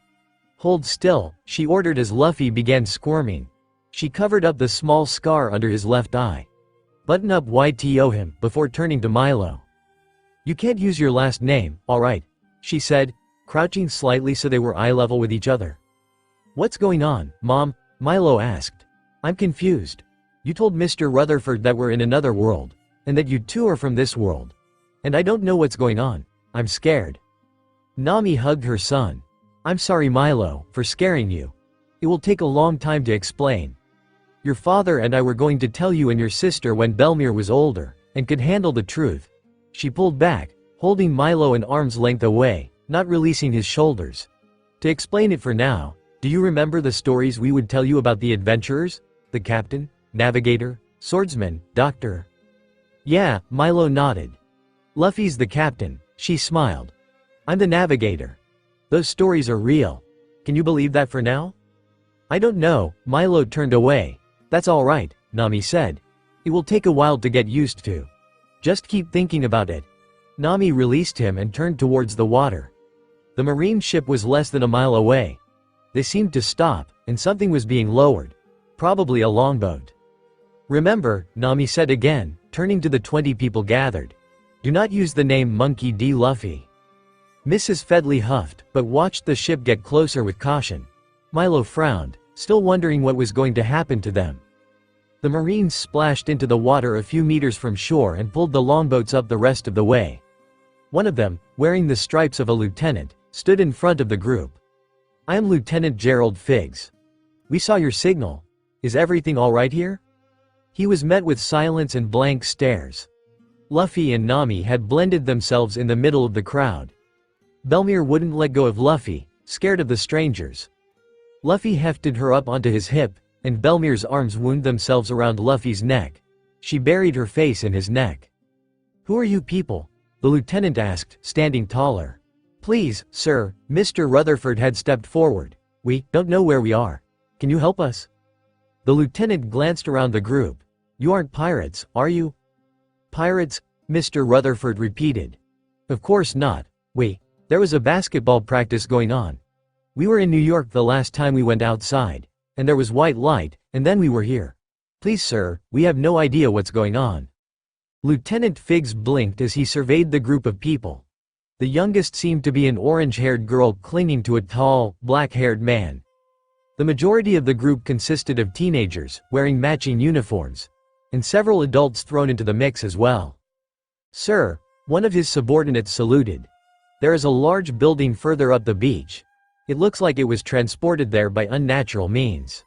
"Hold still," she ordered as Luffy began squirming. She covered up the small scar under his left eye. "Button up YTO him," before turning to Milo. "You can't use your last name, alright," she said, crouching slightly so they were eye level with each other. "What's going on, Mom?" Milo asked. "I'm confused. You told Mr. Rutherford that we're in another world, and that you two are from this world. And I don't know what's going on. I'm scared." Nami hugged her son. "I'm sorry Milo, for scaring you. It will take a long time to explain. Your father and I were going to tell you and your sister when Belmir was older, and could handle the truth." She pulled back, holding Milo an arm's length away, not releasing his shoulders. "To explain it for now, do you remember the stories we would tell you about the adventurers? The captain, navigator, swordsman, doctor?" "Yeah," Milo nodded. "Luffy's the captain," she smiled. "I'm the navigator. Those stories are real. Can you believe that for now?" "I don't know," Milo turned away. "That's alright," Nami said. "It will take a while to get used to. Just keep thinking about it." Nami released him and turned towards the water. The marine ship was less than a mile away. They seemed to stop, and something was being lowered. Probably a longboat. "Remember," Nami said again, turning to the 20 people gathered. "Do not use the name Monkey D. Luffy." Mrs. Fedley huffed, but watched the ship get closer with caution. Milo frowned, still wondering what was going to happen to them. The Marines splashed into the water a few meters from shore and pulled the longboats up the rest of the way. One of them, wearing the stripes of a lieutenant, stood in front of the group. "I am Lieutenant Gerald Figgs. We saw your signal. Is everything all right here?" He was met with silence and blank stares. Luffy and Nami had blended themselves in the middle of the crowd. Belmir wouldn't let go of Luffy, scared of the strangers. Luffy hefted her up onto his hip, and Belmir's arms wound themselves around Luffy's neck. She buried her face in his neck. "Who are you people?" the lieutenant asked, standing taller. "Please, sir," Mr. Rutherford had stepped forward. "We don't know where we are. Can you help us?" The lieutenant glanced around the group. "You aren't pirates, are you?" "Pirates?" Mr. Rutherford repeated. "Of course not. There was a basketball practice going on. We were in New York the last time we went outside, and there was white light, and then we were here. Please sir, we have no idea what's going on." Lieutenant Figs blinked as he surveyed the group of people. The youngest seemed to be an orange-haired girl clinging to a tall, black-haired man. The majority of the group consisted of teenagers, wearing matching uniforms, and several adults thrown into the mix as well. "Sir," one of his subordinates saluted. "There is a large building further up the beach. It looks like it was transported there by unnatural means."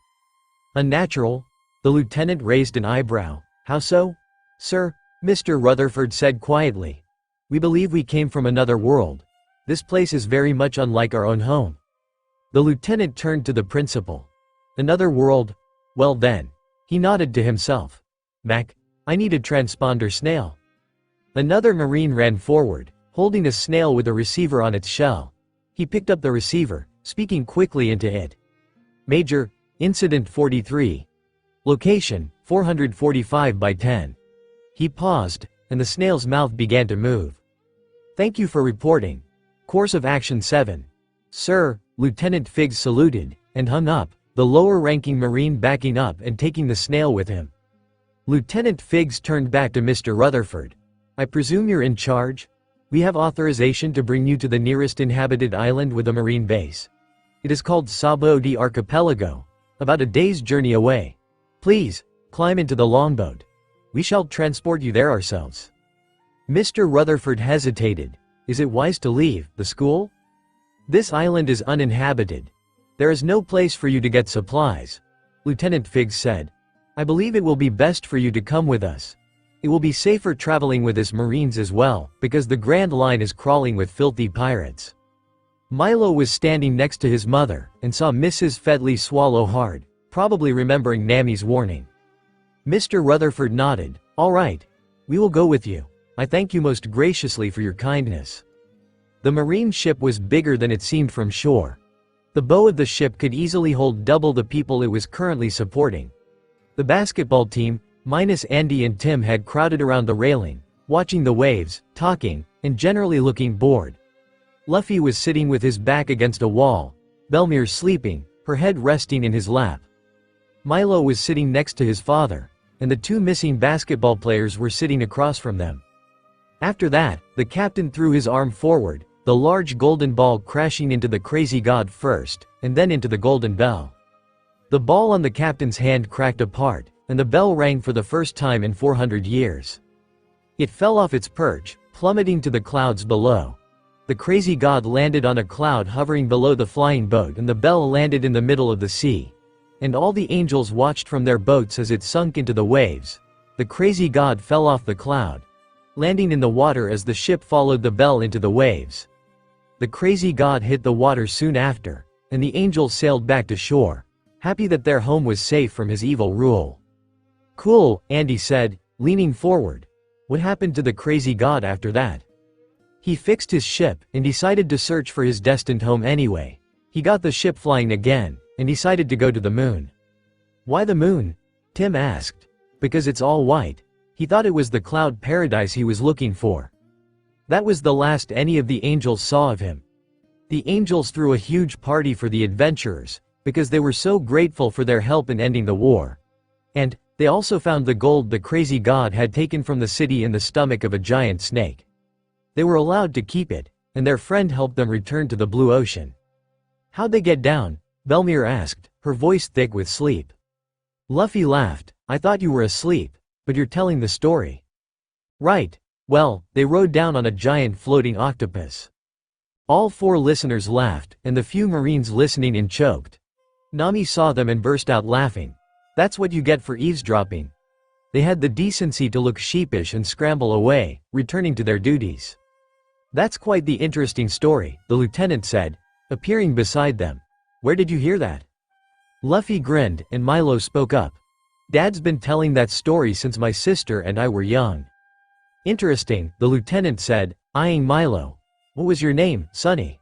"Unnatural?" The lieutenant raised an eyebrow. "How so?" "Sir," Mr. Rutherford said quietly, "we believe we came from another world. This place is very much unlike our own home." The lieutenant turned to the principal. "Another world? Well then." He nodded to himself. "Mac, I need a transponder snail." Another Marine ran forward, holding a snail with a receiver on its shell. He picked up the receiver, speaking quickly into it. "Major, Incident 43. Location, 445 by 10. He paused, and the snail's mouth began to move. "Thank you for reporting. Course of action 7. Sir," Lieutenant Figs saluted, and hung up, the lower-ranking Marine backing up and taking the snail with him. Lieutenant Figs turned back to Mr. Rutherford. "I presume you're in charge? We have authorization to bring you to the nearest inhabited island with a Marine base. It is called Sabo de Archipelago, about a day's journey away. Please, climb into the longboat. We shall transport you there ourselves." Mr. Rutherford hesitated. "Is it wise to leave the school? This island is uninhabited. There is no place for you to get supplies." Lieutenant Figs said, "I believe it will be best for you to come with us. It will be safer traveling with us Marines as well, because the Grand Line is crawling with filthy pirates." Milo was standing next to his mother, and saw Mrs. Fedley swallow hard, probably remembering Nami's warning. Mr. Rutherford nodded. "All right. We will go with you. I thank you most graciously for your kindness." The Marine ship was bigger than it seemed from shore. The bow of the ship could easily hold double the people it was currently supporting. The basketball team, minus Andy and Tim, had crowded around the railing, watching the waves, talking, and generally looking bored. Luffy was sitting with his back against a wall, Belmere sleeping, her head resting in his lap. Milo was sitting next to his father, and the two missing basketball players were sitting across from them. After that, the captain threw his arm forward, the large golden ball crashing into the crazy god first, and then into the golden bell. The ball on the captain's hand cracked apart, and the bell rang for the first time in 400 years. It fell off its perch, plummeting to the clouds below. The crazy god landed on a cloud hovering below the flying boat, and the bell landed in the middle of the sea. And all the angels watched from their boats as it sunk into the waves. The crazy god fell off the cloud, landing in the water as the ship followed the bell into the waves. The crazy god hit the water soon after, and the angels sailed back to shore, happy that their home was safe from his evil rule. "Cool," Andy said, leaning forward. "What happened to the crazy god after that?" "He fixed his ship, and decided to search for his destined home anyway. He got the ship flying again, and decided to go to the moon." "Why the moon?" Tim asked. "Because it's all white. He thought it was the cloud paradise he was looking for." That was the last any of the angels saw of him. The angels threw a huge party for the adventurers, because they were so grateful for their help in ending the war. And they also found the gold the crazy god had taken from the city in the stomach of a giant snake. They were allowed to keep it, and their friend helped them return to the blue ocean. "How'd they get down?" Belmere asked, her voice thick with sleep. Luffy laughed. "I thought you were asleep, but you're telling the story." "Right. Well, they rode down on a giant floating octopus." All four listeners laughed, and the few Marines listening in choked. Nami saw them and burst out laughing. "That's what you get for eavesdropping." They had the decency to look sheepish and scramble away, returning to their duties. "That's quite the interesting story," the lieutenant said, appearing beside them. "Where did you hear that?" Luffy grinned, and Milo spoke up. "Dad's been telling that story since my sister and I were young." "Interesting," the lieutenant said, eyeing Milo. "What was your name, Sonny?"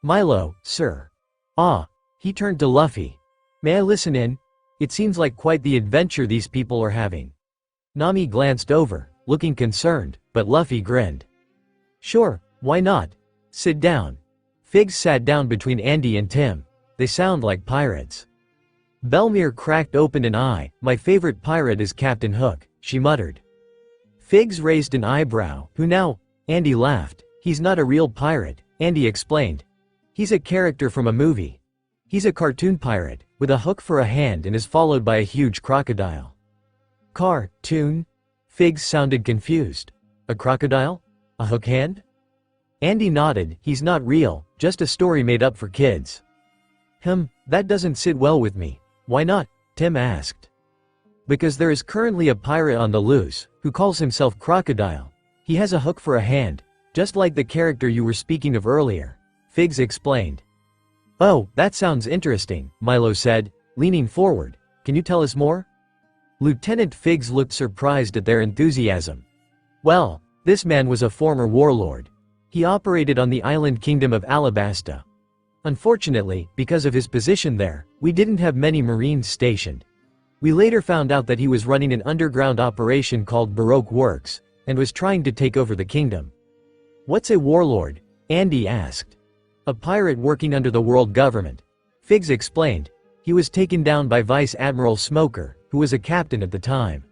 "Milo, sir." "Ah." He turned to Luffy. "May I listen in? It seems like quite the adventure these people are having." Nami glanced over, looking concerned, but Luffy grinned. "Sure, why not? Sit down." Figs sat down between Andy and Tim. "They sound like pirates." Belmere cracked open an eye. "My favorite pirate is Captain Hook," she muttered. Figs raised an eyebrow. Who now? Andy laughed. He's not a real pirate, Andy explained. He's a character from a movie. He's a cartoon pirate, with a hook for a hand and is followed by a huge crocodile. Cartoon? Figs sounded confused. A crocodile? A hook hand? Andy nodded. He's not real, just a story made up for kids. That doesn't sit well with me. Why not? Tim asked. Because there is currently a pirate on the loose, who calls himself Crocodile. He has a hook for a hand, just like the character you were speaking of earlier, Figs explained. Oh, that sounds interesting, Milo said, leaning forward. Can you tell us more? Lieutenant Figs looked surprised at their enthusiasm. Well, this man was a former warlord. He operated on the island kingdom of Alabasta. Unfortunately, because of his position there, we didn't have many Marines stationed. We later found out that he was running an underground operation called Baroque Works, and was trying to take over the kingdom. What's a warlord? Andy asked. A pirate working under the world government. Figs explained. He was taken down by Vice Admiral Smoker, who was a captain at the time.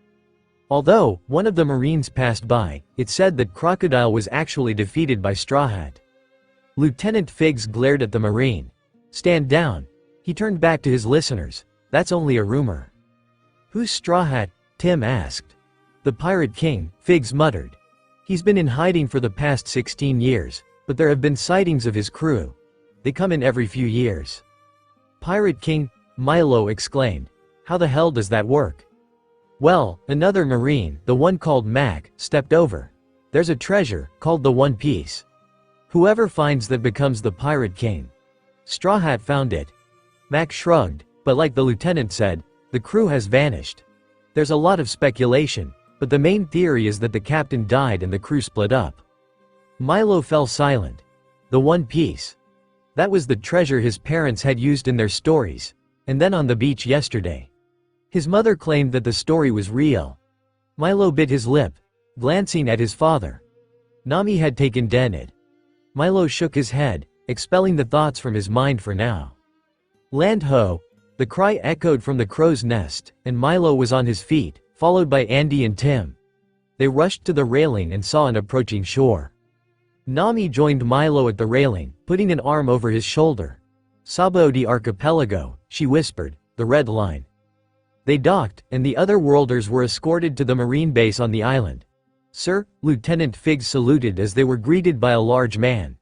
Although, one of the Marines passed by, it said that Crocodile was actually defeated by Straw Hat. Lieutenant Figs glared at the Marine. Stand down. He turned back to his listeners. That's only a rumor. Who's Straw Hat? Tim asked. The Pirate King, Figs muttered. He's been in hiding for the past 16 years, but there have been sightings of his crew. They come in every few years. Pirate King? Milo exclaimed. How the hell does that work? Well, another Marine, the one called Mac, stepped over. There's a treasure, called the One Piece. Whoever finds that becomes the Pirate King. Straw Hat found it. Mac shrugged, but like the lieutenant said, the crew has vanished. There's a lot of speculation, but the main theory is that the captain died and the crew split up. Milo fell silent. The One Piece. That was the treasure his parents had used in their stories, and then on the beach yesterday. His mother claimed that the story was real. Milo bit his lip, glancing at his father. Nami had taken Denid. Milo shook his head, expelling the thoughts from his mind for now. Land ho! The cry echoed from the crow's nest, and Milo was on his feet, followed by Andy and Tim. They rushed to the railing and saw an approaching shore. Nami joined Milo at the railing, putting an arm over his shoulder. Sabo de Archipelago, she whispered, the red line. They docked, and the other worlders were escorted to the marine base on the island. Sir, Lieutenant Figs saluted as they were greeted by a large man.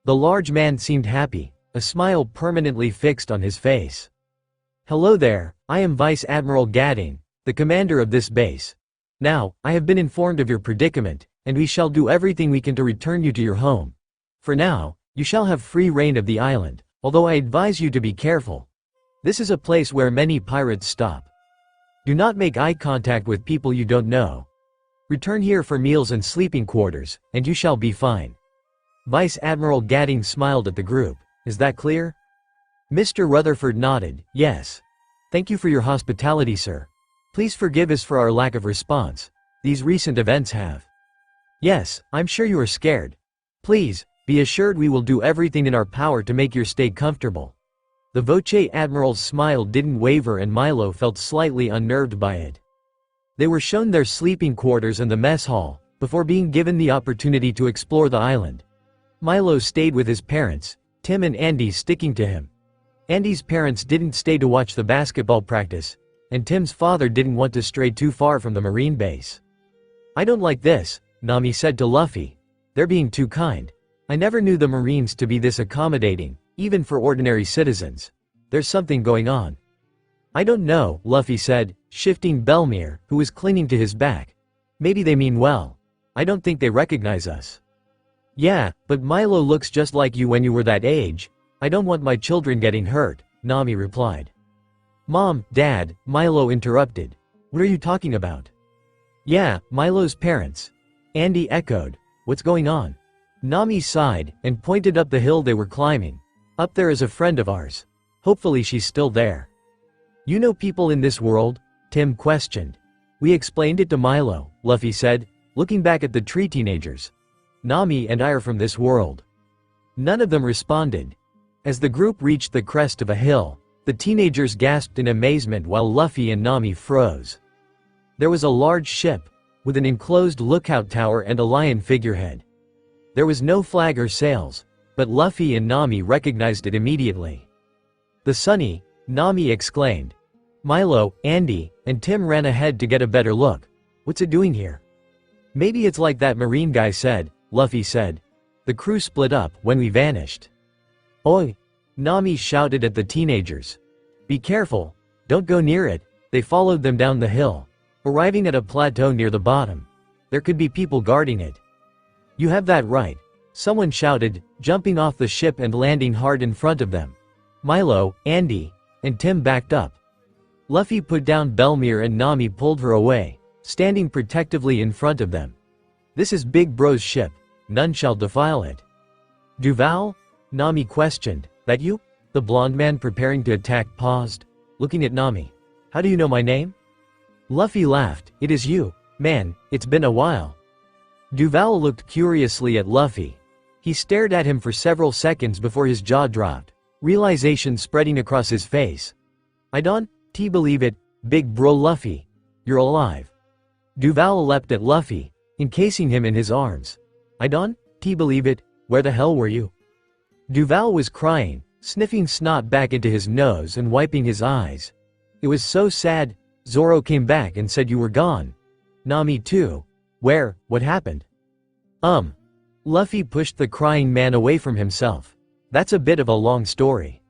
The large man seemed happy, a smile permanently fixed on his face. Hello there, I am Vice Admiral Gadding, the commander of this base. Now, I have been informed of your predicament, and we shall do everything we can to return you to your home. For now, you shall have free reign of the island, although I advise you to be careful. This is a place where many pirates stop. Do not make eye contact with people you don't know. Return here for meals and sleeping quarters, and you shall be fine. Vice Admiral Gadding smiled at the group. Is that clear? Mr. Rutherford nodded. Yes. Thank you for your hospitality, sir. Please forgive us for our lack of response. These recent events have. Yes, I'm sure you are scared. Please, be assured we will do everything in our power to make your stay comfortable. The Voce Admiral's smile didn't waver and Milo felt slightly unnerved by it. They were shown their sleeping quarters and the mess hall, before being given the opportunity to explore the island. Milo stayed with his parents, Tim and Andy sticking to him. Andy's parents didn't stay to watch the basketball practice, and Tim's father didn't want to stray too far from the marine base. I don't like this, Nami said to Luffy. They're being too kind. I never knew the Marines to be this accommodating, even for ordinary citizens. There's something going on. I don't know, Luffy said, shifting Belmere, who was clinging to his back. Maybe they mean well. I don't think they recognize us. Yeah, but Milo looks just like you when you were that age. I don't want my children getting hurt, Nami replied. Mom, Dad, Milo interrupted. What are you talking about? Yeah, Milo's parents. Andy echoed. What's going on? Nami sighed, and pointed up the hill they were climbing. Up there is a friend of ours. Hopefully she's still there. You know people in this world? Tim questioned. We explained it to Milo, Luffy said, looking back at the tree teenagers. Nami and I are from this world. None of them responded. As the group reached the crest of a hill, the teenagers gasped in amazement while Luffy and Nami froze. There was a large ship, with an enclosed lookout tower and a lion figurehead. There was no flag or sails, but Luffy and Nami recognized it immediately. "The Sunny," Nami exclaimed. Milo, Andy, and Tim ran ahead to get a better look. "What's it doing here?" "Maybe it's like that marine guy said," Luffy said. "The crew split up when we vanished." "Oi!" Nami shouted at the teenagers. "Be careful, don't go near it." They followed them down the hill, arriving at a plateau near the bottom. There could be people guarding it. "You have that right," someone shouted, jumping off the ship and landing hard in front of them. Milo, Andy, and Tim backed up. Luffy put down Belmere and Nami pulled her away, standing protectively in front of them. "This is Big Bro's ship, none shall defile it." "Duval?" Nami questioned. "That you?" The blonde man preparing to attack paused, looking at Nami. "How do you know my name?" Luffy laughed. "It is you, man, it's been a while." Duval looked curiously at Luffy. He stared at him for several seconds before his jaw dropped, realization spreading across his face. "I don't believe it, Big Bro Luffy. You're alive." Duval leapt at Luffy, encasing him in his arms. "I don't believe it, where the hell were you?" Duval was crying, sniffing snot back into his nose and wiping his eyes. "It was so sad, Zoro came back and said you were gone. Nami too. Where, what happened?" Luffy pushed the crying man away from himself. "That's a bit of a long story."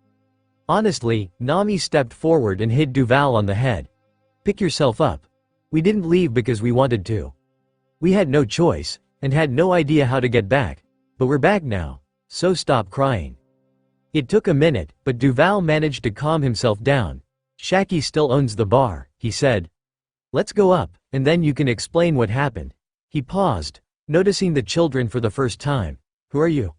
Honestly, Nami stepped forward and hit Duval on the head. "Pick yourself up. We didn't leave because we wanted to. We had no choice, and had no idea how to get back, but we're back now, so stop crying." It took a minute, but Duval managed to calm himself down. "Shaki still owns the bar," he said. "Let's go up, and then you can explain what happened." He paused, noticing the children for the first time. "Who are you?"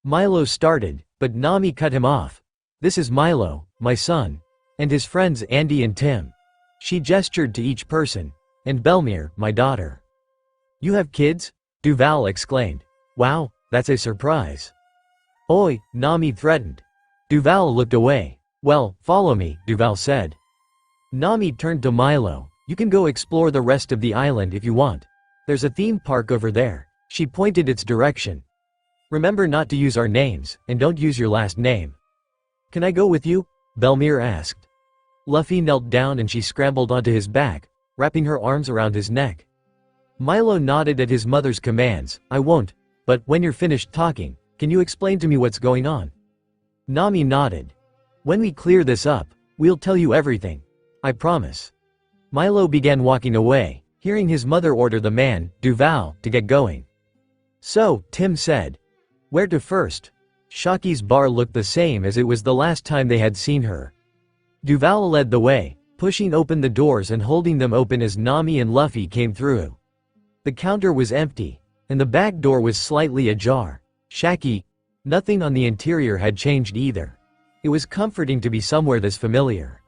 Milo started, but Nami cut him off. "This is Milo, my son, and his friends Andy and Tim." She gestured to each person. "And Belmere, my daughter." "You have kids?" Duval exclaimed. "Wow, that's a surprise." "Oi," Nami threatened. Duval looked away. "Well, follow me," Duval said. Nami turned to Milo. "You can go explore the rest of the island if you want. There's a theme park over there." She pointed its direction. "Remember not to use our names, and don't use your last name." "Can I go with you?" Belmere asked. Luffy knelt down and she scrambled onto his back, wrapping her arms around his neck. Milo nodded at his mother's commands. "I won't, but when you're finished talking, can you explain to me what's going on?" Nami nodded. "When we clear this up, we'll tell you everything. I promise." Milo began walking away, hearing his mother order the man, Duval, to get going. "So," Tim said. "Where to first?" Shaki's bar looked the same as it was the last time they had seen her. Duval led the way, pushing open the doors and holding them open as Nami and Luffy came through. The counter was empty, and the back door was slightly ajar. Shaki. Nothing on the interior had changed either. It was comforting to be somewhere this familiar.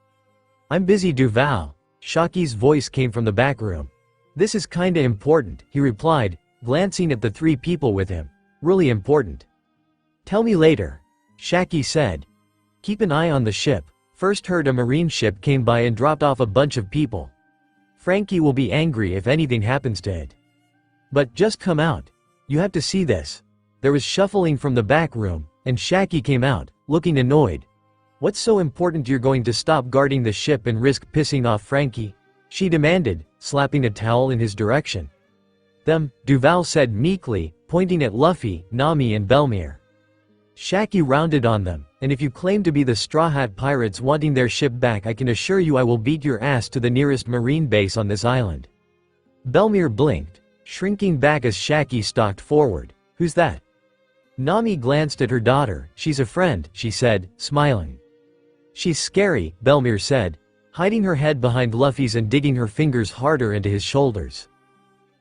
"I'm busy, Duval." Shaki's voice came from the back room. "This is kinda important," he replied, glancing at the three people with him. "Really important." "Tell me later," Shaki said. "Keep an eye on the ship." First heard a marine ship came by and dropped off a bunch of people. Frankie will be angry if anything happens to it. "But just come out. You have to see this." There was shuffling from the back room, and Shaki came out, looking annoyed. "What's so important you're going to stop guarding the ship and risk pissing off Frankie?" she demanded, slapping a towel in his direction. "Them," Duval said meekly, pointing at Luffy, Nami and Belmere. Shaki rounded on them, "And if you claim to be the Straw Hat Pirates wanting their ship back, I can assure you I will beat your ass to the nearest marine base on this island." Belmere blinked, shrinking back as Shaki stalked forward. "Who's that?" Nami glanced at her daughter. "She's a friend," she said, smiling. "She's scary," Belmere said, hiding her head behind Luffy's and digging her fingers harder into his shoulders.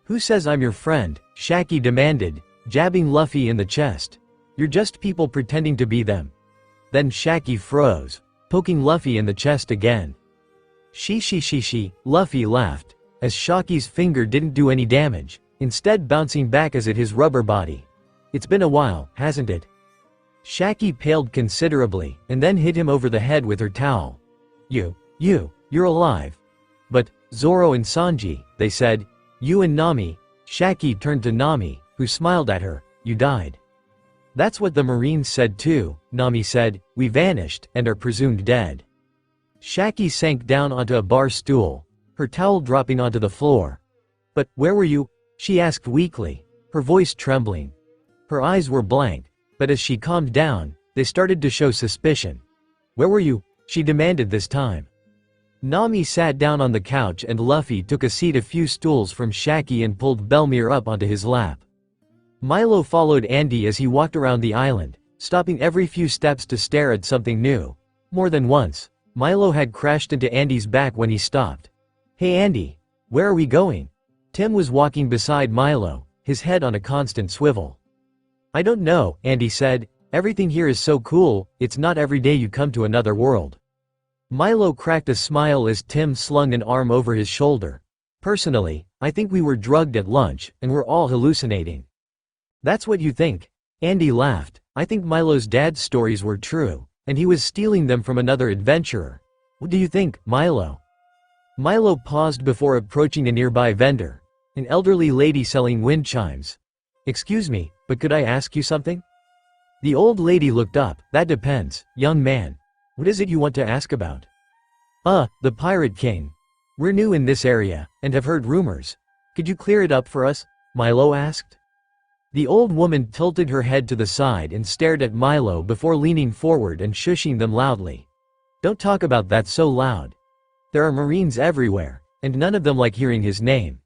"Who says I'm your friend?" Shaki demanded, jabbing Luffy in the chest. "You're just people pretending to be them." Then Shaki froze, poking Luffy in the chest again. She, Luffy laughed, as Shaki's finger didn't do any damage, instead bouncing back as it his rubber body. "It's been a while, hasn't it?" Shaki paled considerably, and then hit him over the head with her towel. You're alive." "But, Zoro and Sanji," they said, You and Nami." Shaki turned to Nami, who smiled at her. "You died." "That's what the Marines said too," Nami said. "We vanished, and are presumed dead." Shaki sank down onto a bar stool, her towel dropping onto the floor. "But, where were you?" she asked weakly, her voice trembling. Her eyes were blank, but as she calmed down, they started to show suspicion. "Where were you?" she demanded this time. Nami sat down on the couch and Luffy took a seat a few stools from Shaki and pulled Belmir up onto his lap. Milo followed Andy as he walked around the island, stopping every few steps to stare at something new. More than once, Milo had crashed into Andy's back when he stopped. "Hey Andy, where are we going?" Tim was walking beside Milo, his head on a constant swivel. "I don't know," Andy said. "Everything here is so cool, it's not every day you come to another world." Milo cracked a smile as Tim slung an arm over his shoulder. "Personally, I think we were drugged at lunch, and we're all hallucinating." "That's what you think?" Andy laughed. "I think Milo's dad's stories were true, and he was stealing them from another adventurer. What do you think, Milo?" Milo paused before approaching a nearby vendor, an elderly lady selling wind chimes. "Excuse me, but could I ask you something?" The old lady looked up. "That depends, young man. What is it you want to ask about?" The Pirate King. We're new in this area, and have heard rumors. Could you clear it up for us?" Milo asked. The old woman tilted her head to the side and stared at Milo before leaning forward and shushing them loudly. "Don't talk about that so loud. There are Marines everywhere, and none of them like hearing his name.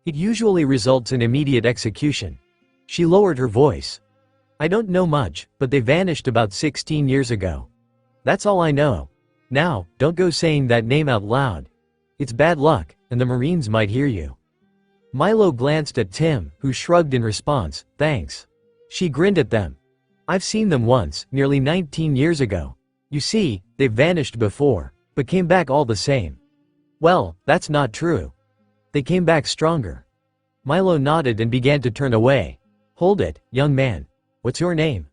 It usually results in immediate execution." She lowered her voice. "I don't know much, but they vanished about 16 years ago. That's all I know. Now, don't go saying that name out loud. It's bad luck, and the Marines might hear you." Milo glanced at Tim, who shrugged in response. "Thanks." She grinned at them. "I've seen them once, nearly 19 years ago. You see, they've vanished before, but came back all the same." "Well, that's not true. They came back stronger." Milo nodded and began to turn away. "Hold it, young man. What's your name?"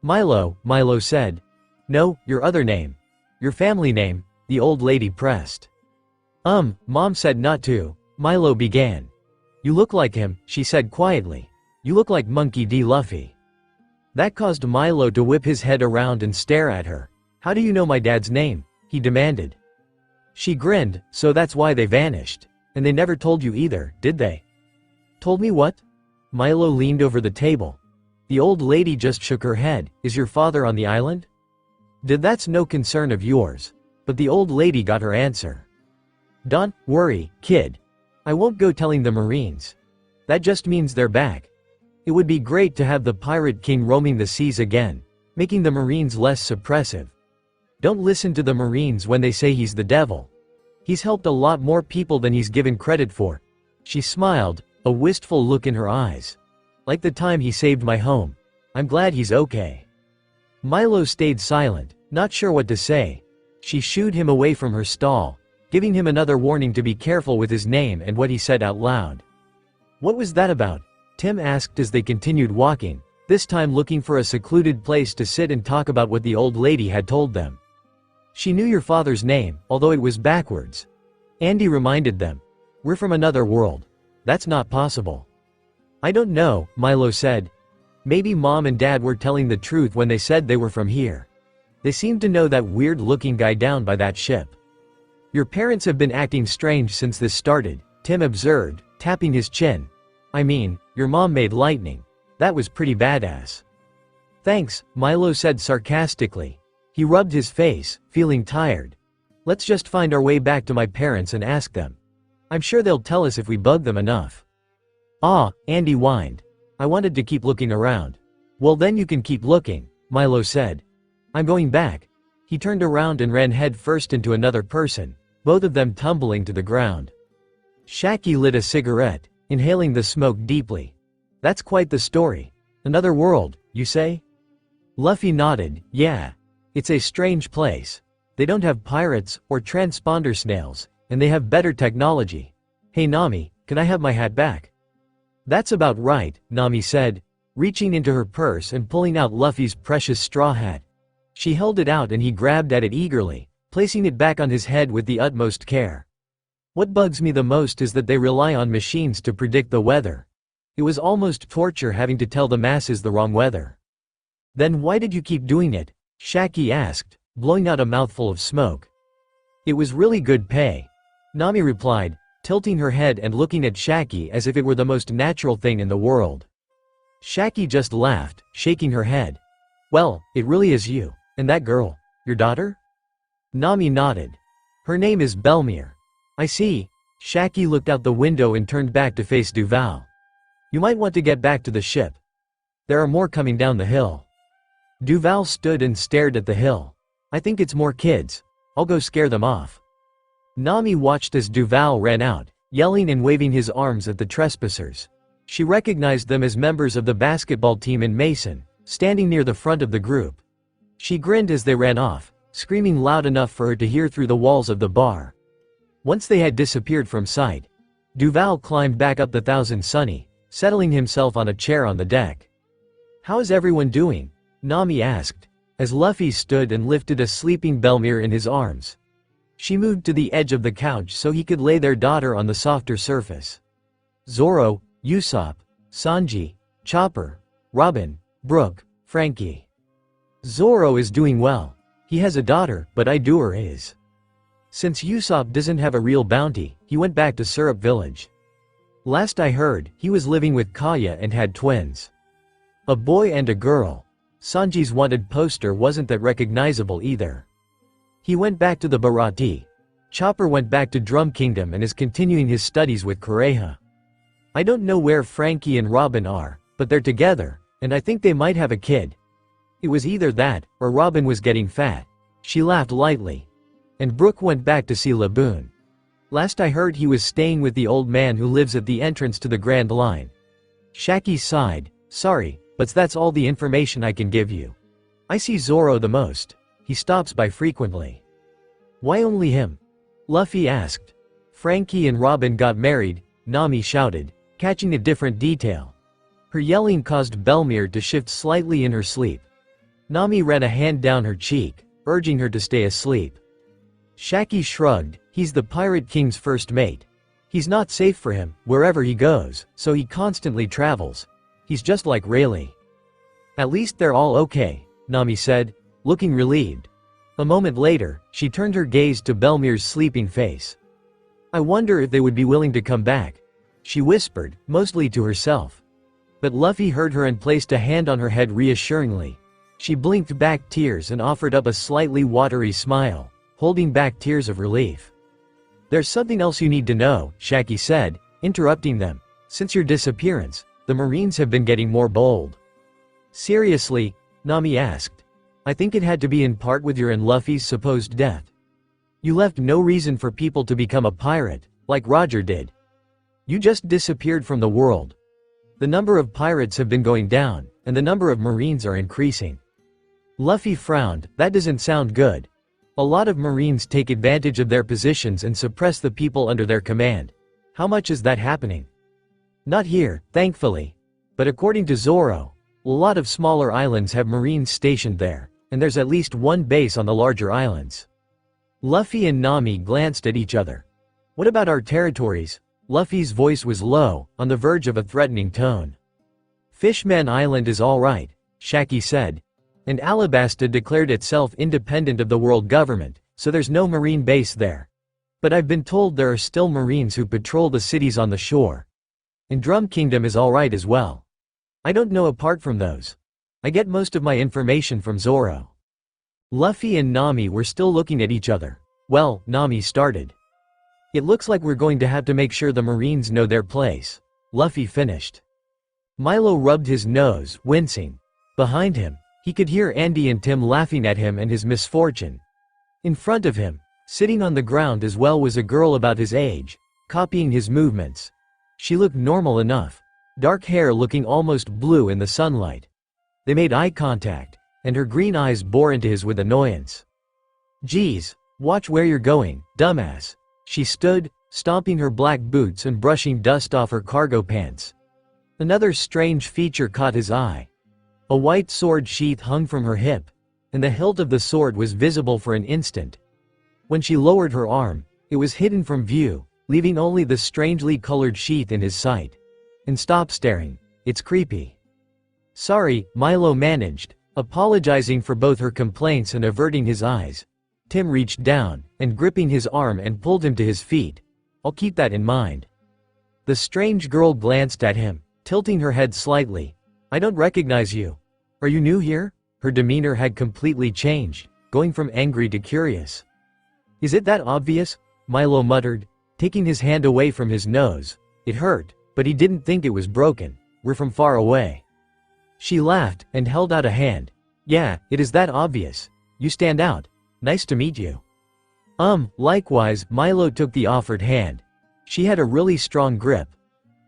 Milo said. "No, your other name. Your family name," the old lady pressed. Mom said not to," Milo began. "You look like him," she said quietly. "You look like Monkey D. Luffy." That caused Milo to whip his head around and stare at her. "How do you know my dad's name?" he demanded. She grinned. "So that's why they vanished. And they never told you either, did they?" "Told me what?" Milo leaned over the table. The old lady just shook her head. "Is your father on the island?" That's no concern of yours." But the old lady got her answer. "Don't worry, kid. I won't go telling the Marines. That just means they're back. It would be great to have the Pirate King roaming the seas again, making the Marines less suppressive. Don't listen to the Marines when they say he's the devil. He's helped a lot more people than he's given credit for." She smiled, a wistful look in her eyes. "Like the time he saved my home. I'm glad he's okay." Milo stayed silent, not sure what to say. She shooed him away from her stall, giving him another warning to be careful with his name and what he said out loud. "What was that about?" Tim asked as they continued walking, this time looking for a secluded place to sit and talk about what the old lady had told them. "She knew your father's name, although it was backwards." Andy reminded them. "We're from another world. That's not possible." "I don't know," Milo said. "Maybe Mom and Dad were telling the truth when they said they were from here. They seemed to know that weird-looking guy down by that ship." "Your parents have been acting strange since this started," Tim observed, tapping his chin. "I mean, your mom made lightning. That was pretty badass." "Thanks," Milo said sarcastically. He rubbed his face, feeling tired. "Let's just find our way back to my parents and ask them. I'm sure they'll tell us if we bug them enough." Andy whined. "I wanted to keep looking around." "Well then you can keep looking," Milo said. "I'm going back." He turned around and ran head first into another person, both of them tumbling to the ground. Shaki lit a cigarette, inhaling the smoke deeply. "That's quite the story. Another world, you say?" Luffy nodded. "Yeah. It's a strange place. They don't have pirates, or transponder snails, and they have better technology. Hey Nami, can I have my hat back?" "That's about right," Nami said, reaching into her purse and pulling out Luffy's precious straw hat. She held it out and he grabbed at it eagerly, placing it back on his head with the utmost care. What bugs me the most is that they rely on machines to predict the weather. It was almost torture having to tell the masses the wrong weather. Then why did you keep doing it? Shaki asked, blowing out a mouthful of smoke. It was really good pay. Nami replied, tilting her head and looking at Shaki as if it were the most natural thing in the world. Shaki just laughed, shaking her head. Well, it really is you. And that girl, your daughter? Nami nodded. Her name is Belmir. I see. Shaki looked out the window and turned back to face Duval. You might want to get back to the ship. There are more coming down the hill. Duval stood and stared at the hill. I think it's more kids. I'll go scare them off. Nami watched as Duval ran out, yelling and waving his arms at the trespassers. She recognized them as members of the basketball team in Mason, standing near the front of the group. She grinned as they ran off, screaming loud enough for her to hear through the walls of the bar. Once they had disappeared from sight, Duval climbed back up the Thousand Sunny, settling himself on a chair on the deck. How is everyone doing? Nami asked, as Luffy stood and lifted a sleeping Belmir in his arms. She moved to the edge of the couch so he could lay their daughter on the softer surface. Zoro, Usopp, Sanji, Chopper, Robin, Brook, Frankie. Zoro is doing well. He has a daughter, but Idua is. Since Usopp doesn't have a real bounty, he went back to Syrup Village. Last I heard, he was living with Kaya and had twins. A boy and a girl. Sanji's wanted poster wasn't that recognizable either. He went back to the Bharati. Chopper went back to Drum Kingdom and is continuing his studies with Kureha. I don't know where Frankie and Robin are, but they're together, and I think they might have a kid. It was either that, or Robin was getting fat. She laughed lightly. And Brook went back to see Laboon. Last I heard he was staying with the old man who lives at the entrance to the Grand Line. Shaki sighed, sorry, but that's all the information I can give you. I see Zoro the most. He stops by frequently. Why only him? Luffy asked. Frankie and Robin got married, Nami shouted, catching a different detail. Her yelling caused Belmir to shift slightly in her sleep. Nami ran a hand down her cheek, urging her to stay asleep. Shaki shrugged, he's the Pirate King's first mate. He's not safe for him, wherever he goes, so he constantly travels. He's just like Rayleigh. At least they're all okay, Nami said, looking relieved. A moment later, she turned her gaze to Belmir's sleeping face. I wonder if they would be willing to come back. She whispered, mostly to herself. But Luffy heard her and placed a hand on her head reassuringly. She blinked back tears and offered up a slightly watery smile, holding back tears of relief. There's something else you need to know, Shaki said, interrupting them. Since your disappearance, the Marines have been getting more bold. Seriously? Nami asked. I think it had to be in part with your and Luffy's supposed death. You left no reason for people to become a pirate, like Roger did. You just disappeared from the world. The number of pirates have been going down, and the number of Marines are increasing. Luffy frowned, that doesn't sound good. A lot of Marines take advantage of their positions and suppress the people under their command. How much is that happening? Not here, thankfully. But according to Zoro, a lot of smaller islands have Marines stationed there, and there's at least one base on the larger islands. Luffy and Nami glanced at each other. What about our territories? Luffy's voice was low, on the verge of a threatening tone. Fishman Island is all right, Shaki said. And Alabasta declared itself independent of the world government, so there's no marine base there. But I've been told there are still Marines who patrol the cities on the shore. And Drum Kingdom is alright as well. I don't know apart from those. I get most of my information from Zoro. Luffy and Nami were still looking at each other. Well, Nami started. It looks like we're going to have to make sure the Marines know their place. Luffy finished. Milo rubbed his nose, wincing. Behind him, he could hear Andy and Tim laughing at him and his misfortune. In front of him, sitting on the ground as well, was a girl about his age, copying his movements. She looked normal enough, dark hair looking almost blue in the sunlight. They made eye contact, and her green eyes bore into his with annoyance. Geez, watch where you're going, dumbass. She stood, stomping her black boots and brushing dust off her cargo pants. Another strange feature caught his eye. A white sword sheath hung from her hip, and the hilt of the sword was visible for an instant. When she lowered her arm, it was hidden from view, leaving only the strangely colored sheath in his sight. And stop staring. It's creepy. Sorry, Milo managed, apologizing for both her complaints and averting his eyes. Tim reached down, and gripping his arm and pulled him to his feet. I'll keep that in mind. The strange girl glanced at him, tilting her head slightly. I don't recognize you. Are you new here? Her demeanor had completely changed, going from angry to curious. Is it that obvious? Milo muttered, taking his hand away from his nose. It hurt, but he didn't think it was broken. We're from far away. She laughed and held out a hand. Yeah, it is that obvious. You stand out. Nice to meet you. Likewise, Milo took the offered hand. She had a really strong grip.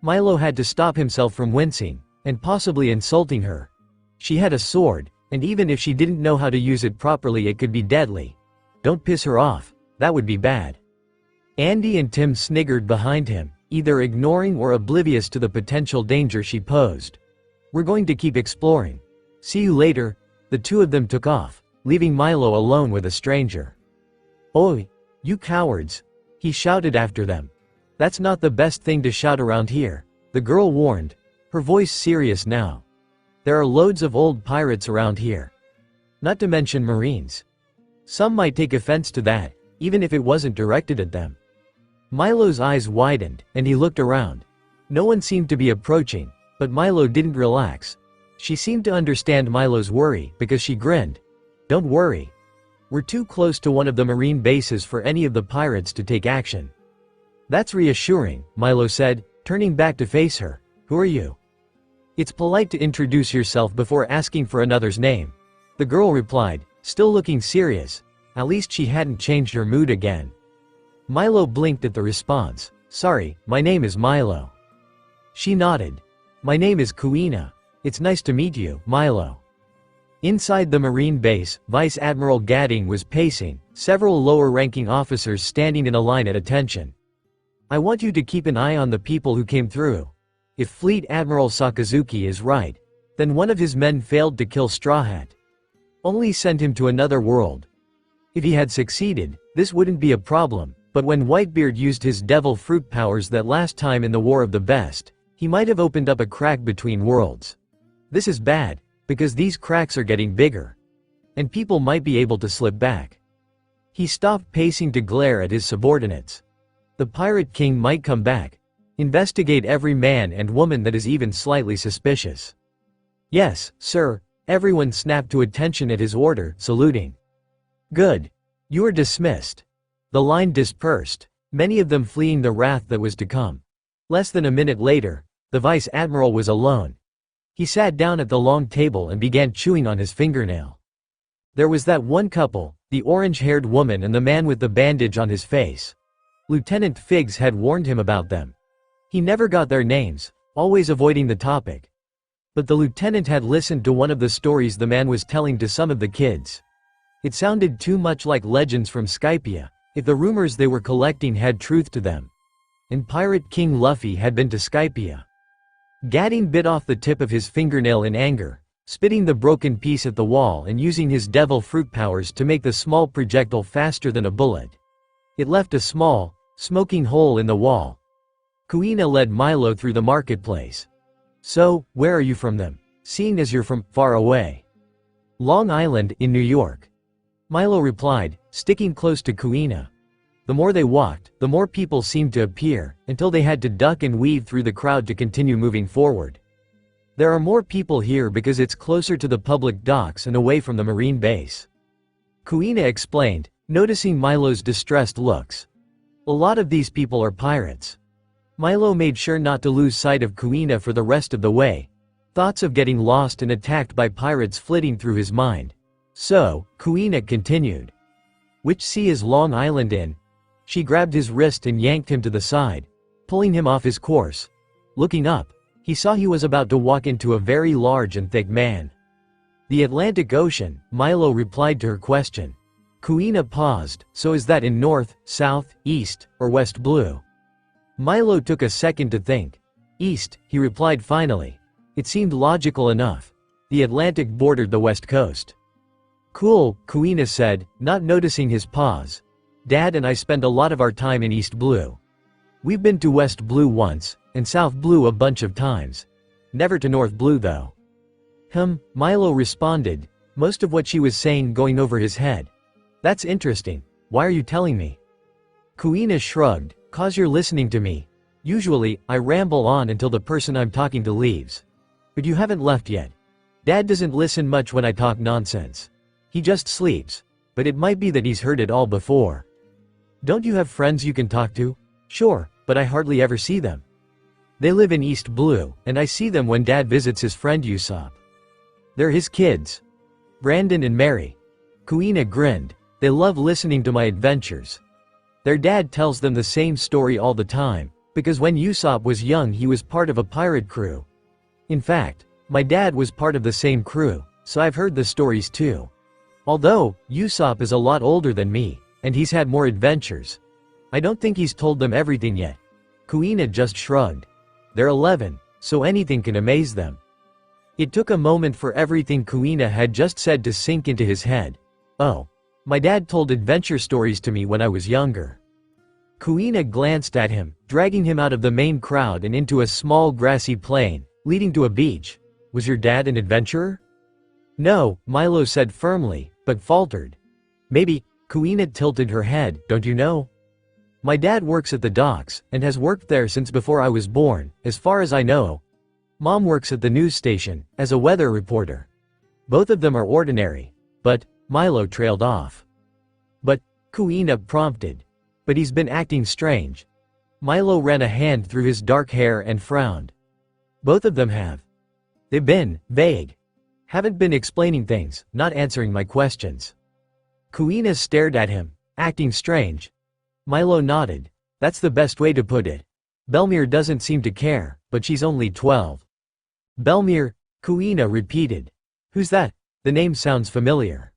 Milo had to stop himself from wincing, and possibly insulting her. She had a sword, and even if she didn't know how to use it properly it could be deadly. Don't piss her off, that would be bad. Andy and Tim sniggered behind him, either ignoring or oblivious to the potential danger she posed. We're going to keep exploring. See you later. The two of them took off, leaving Milo alone with a stranger. Oi, you cowards! He shouted after them. That's not the best thing to shout around here, the girl warned, her voice serious now. There are loads of old pirates around here. Not to mention Marines. Some might take offense to that, even if it wasn't directed at them. Milo's eyes widened, and he looked around. No one seemed to be approaching, but Milo didn't relax. She seemed to understand Milo's worry because she grinned. Don't worry. We're too close to one of the marine bases for any of the pirates to take action. That's reassuring, Milo said, turning back to face her. Who are you? It's polite to introduce yourself before asking for another's name. The girl replied, still looking serious. At least she hadn't changed her mood again. Milo blinked at the response. Sorry, my name is Milo. She nodded. My name is Kuina. It's nice to meet you, Milo. Inside the marine base, Vice Admiral Gadding was pacing, several lower-ranking officers standing in a line at attention. I want you to keep an eye on the people who came through. If Fleet Admiral Sakazuki is right, then one of his men failed to kill Straw Hat. Only send him to another world. If he had succeeded, this wouldn't be a problem, but when Whitebeard used his devil fruit powers that last time in the War of the Best, he might have opened up a crack between worlds. This is bad, because these cracks are getting bigger. And people might be able to slip back. He stopped pacing to glare at his subordinates. The Pirate King might come back. Investigate every man and woman that is even slightly suspicious. Yes, sir, everyone snapped to attention at his order, saluting. Good. You are dismissed. The line dispersed, many of them fleeing the wrath that was to come. Less than a minute later, the Vice Admiral was alone. He sat down at the long table and began chewing on his fingernail. There was that one couple, the orange-haired woman and the man with the bandage on his face. Lieutenant Figs had warned him about them. He never got their names, always avoiding the topic. But the lieutenant had listened to one of the stories the man was telling to some of the kids. It sounded too much like legends from Skypia, if the rumors they were collecting had truth to them. And Pirate King Luffy had been to Skypia. Gadding bit off the tip of his fingernail in anger, spitting the broken piece at the wall and using his devil fruit powers to make the small projectile faster than a bullet. It left a small, smoking hole in the wall. Kuina led Milo through the marketplace. So, where are you from them, seeing as you're from far away? Long Island, in New York. Milo replied, sticking close to Kuina. The more they walked, the more people seemed to appear, until they had to duck and weave through the crowd to continue moving forward. There are more people here because it's closer to the public docks and away from the marine base. Kuina explained, noticing Milo's distressed looks. A lot of these people are pirates. Milo made sure not to lose sight of Kuina for the rest of the way. Thoughts of getting lost and attacked by pirates flitting through his mind. So, Kuina continued. Which sea is Long Island in? She grabbed his wrist and yanked him to the side, pulling him off his course. Looking up, he saw he was about to walk into a very large and thick man. The Atlantic Ocean, Milo replied to her question. Kuina paused, so is that in north, south, east, or west blue? Milo took a second to think. East, he replied finally. It seemed logical enough. The Atlantic bordered the west coast. Cool, Kuina said, not noticing his pause. Dad and I spend a lot of our time in East Blue. We've been to West Blue once, and South Blue a bunch of times. Never to North Blue though. Milo responded, most of what she was saying going over his head. That's interesting. Why are you telling me? Kuina shrugged, cause you're listening to me. Usually, I ramble on until the person I'm talking to leaves. But you haven't left yet. Dad doesn't listen much when I talk nonsense. He just sleeps, but it might be that he's heard it all before. Don't you have friends you can talk to? Sure, but I hardly ever see them. They live in East Blue, and I see them when Dad visits his friend Usopp. They're his kids. Brandon and Mary. Kuina grinned. They love listening to my adventures. Their dad tells them the same story all the time, because when Usopp was young he was part of a pirate crew. In fact, my dad was part of the same crew, so I've heard the stories too. Although, Usopp is a lot older than me, and he's had more adventures. I don't think he's told them everything yet. Kuina just shrugged. They're 11, so anything can amaze them. It took a moment for everything Kuina had just said to sink into his head. Oh. My dad told adventure stories to me when I was younger. Kuina glanced at him, dragging him out of the main crowd and into a small grassy plain, leading to a beach. Was your dad an adventurer? No, Milo said firmly, but faltered. Maybe. Kuina tilted her head, don't you know? My dad works at the docks, and has worked there since before I was born, as far as I know. Mom works at the news station, as a weather reporter. Both of them are ordinary. But, Milo trailed off. But, Kuina prompted. But he's been acting strange. Milo ran a hand through his dark hair and frowned. Both of them have. They've been vague. Haven't been explaining things, not answering my questions. Kuina stared at him, acting strange. Milo nodded. That's the best way to put it. Belmir doesn't seem to care, but she's only 12. Belmir, Kuina repeated. Who's that? The name sounds familiar.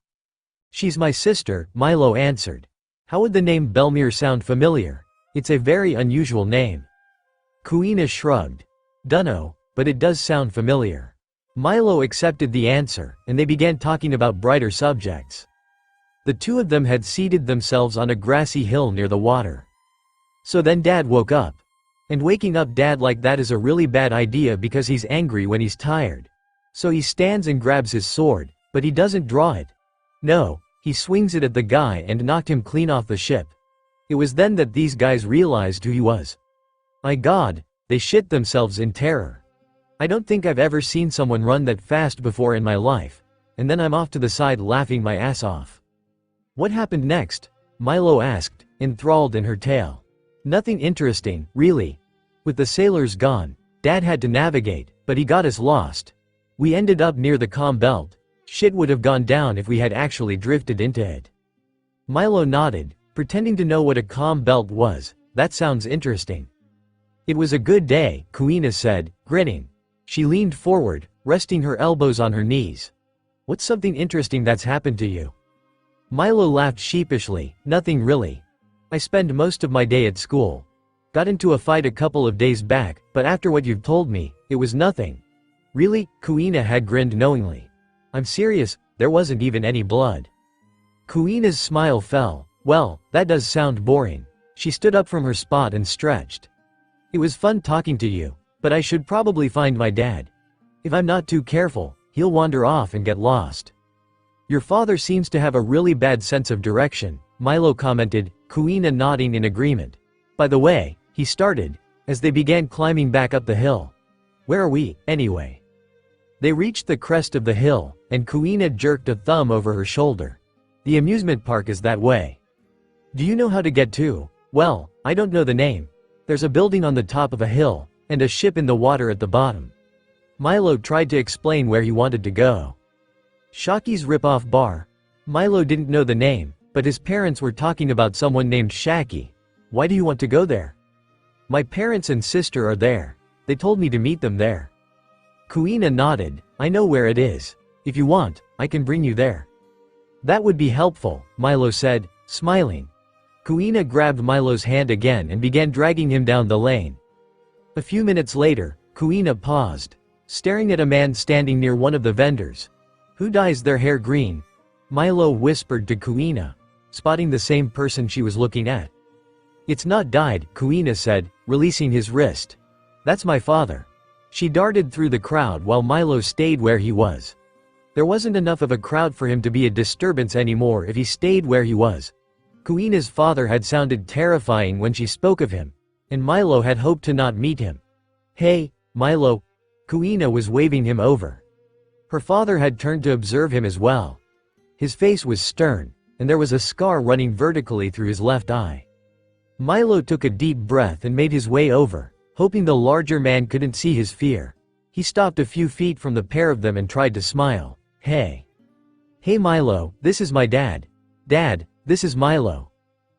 She's my sister, Milo answered. How would the name Belmir sound familiar? It's a very unusual name. Kuina shrugged. Dunno, but it does sound familiar. Milo accepted the answer, and they began talking about brighter subjects. The two of them had seated themselves on a grassy hill near the water. So then Dad woke up. And waking up Dad like that is a really bad idea because he's angry when he's tired. So he stands and grabs his sword, but he doesn't draw it. No, he swings it at the guy and knocked him clean off the ship. It was then that these guys realized who he was. My God, they shit themselves in terror. I don't think I've ever seen someone run that fast before in my life, and then I'm off to the side laughing my ass off. What happened next? Milo asked, enthralled in her tale. Nothing interesting, really. With the sailors gone, Dad had to navigate, but he got us lost. We ended up near the calm belt. Shit would have gone down if we had actually drifted into it. Milo nodded, pretending to know what a calm belt was. That sounds interesting. It was a good day, Kuina said, grinning. She leaned forward, resting her elbows on her knees. What's something interesting that's happened to you? Milo laughed sheepishly. Nothing really. I spend most of my day at school. Got into a fight a couple of days back, but after what you've told me, it was nothing. Really? Kuina had grinned knowingly. I'm serious, there wasn't even any blood. Kuina's smile fell. Well, that does sound boring. She stood up from her spot and stretched. It was fun talking to you, but I should probably find my dad. If I'm not too careful, he'll wander off and get lost. Your father seems to have a really bad sense of direction, Milo commented, Kuina nodding in agreement. By the way, he started, as they began climbing back up the hill. Where are we, anyway? They reached the crest of the hill, and Kuina jerked a thumb over her shoulder. The amusement park is that way. Do you know how to get to? Well, I don't know the name. There's a building on the top of a hill, and a ship in the water at the bottom. Milo tried to explain where he wanted to go. Shaki's Rip-Off Bar. Milo didn't know the name, but his parents were talking about someone named Shaki. Why do you want to go there? My parents and sister are there. They told me to meet them there. Kuina nodded. I know where it is. If you want, I can bring you there. That would be helpful, Milo said, smiling. Kuina grabbed Milo's hand again and began dragging him down the lane. A few minutes later, Kuina paused, staring at a man standing near one of the vendors. Who dyes their hair green? Milo whispered to Kuina, spotting the same person she was looking at. It's not died, Kuina said, releasing his wrist. That's my father. She darted through the crowd while Milo stayed where he was. There wasn't enough of a crowd for him to be a disturbance anymore if he stayed where he was. Kuina's father had sounded terrifying when she spoke of him, and Milo had hoped to not meet him. Hey, Milo. Kuina was waving him over. Her father had turned to observe him as well. His face was stern, and there was a scar running vertically through his left eye. Milo took a deep breath and made his way over, hoping the larger man couldn't see his fear. He stopped a few feet from the pair of them and tried to smile. Hey. Hey Milo, this is my dad. Dad, this is Milo.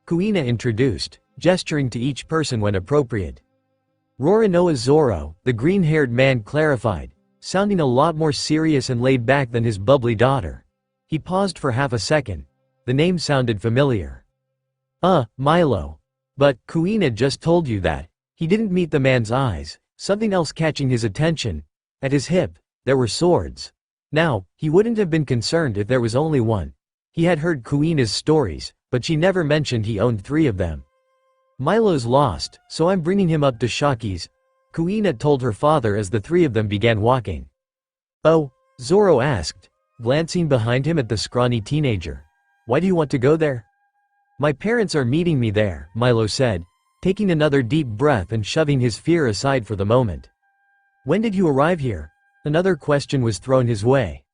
Kuina introduced, gesturing to each person when appropriate. Roronoa Zoro, the green-haired man clarified, sounding a lot more serious and laid back than his bubbly daughter. He paused for half a second. The name sounded familiar. Milo. But, Kuina just told you that. He didn't meet the man's eyes, something else catching his attention. At his hip, there were swords. Now, he wouldn't have been concerned if there was only one. He had heard Kuina's stories, but she never mentioned he owned 3 of them. Milo's lost, so I'm bringing him up to Shaki's, Kuina told her father as the 3 of them began walking. Oh, Zoro asked, glancing behind him at the scrawny teenager. Why do you want to go there? My parents are meeting me there, Milo said, taking another deep breath and shoving his fear aside for the moment. When did you arrive here? Another question was thrown his way.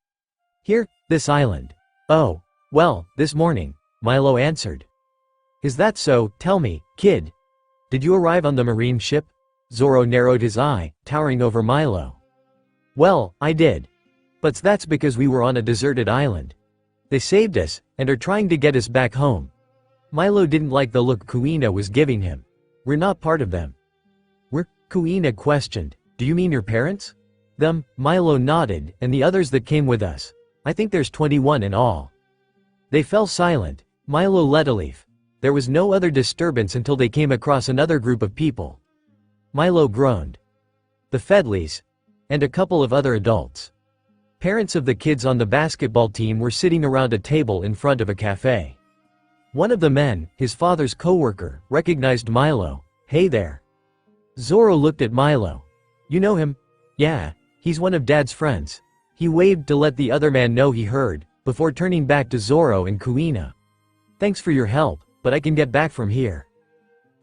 Here, this island. Oh, well, this morning, Milo answered. Is that so? Tell me, kid. Did you arrive on the marine ship? Zoro narrowed his eye, towering over Milo. Well, I did. But that's because we were on a deserted island. They saved us, and are trying to get us back home. Milo didn't like the look Kuina was giving him. We're not part of them. Kuina questioned. Do you mean your parents? Them, Milo nodded, and the others that came with us. I think there's 21 in all. They fell silent. Milo let a leaf. There was no other disturbance until they came across another group of people. Milo groaned. The Fedleys. And a couple of other adults. Parents of the kids on the basketball team were sitting around a table in front of a cafe. One of the men, his father's co-worker, recognized Milo. Hey there. Zoro looked at Milo. You know him? Yeah, he's one of Dad's friends. He waved to let the other man know he heard, before turning back to Zoro and Kuina. Thanks for your help, but I can get back from here.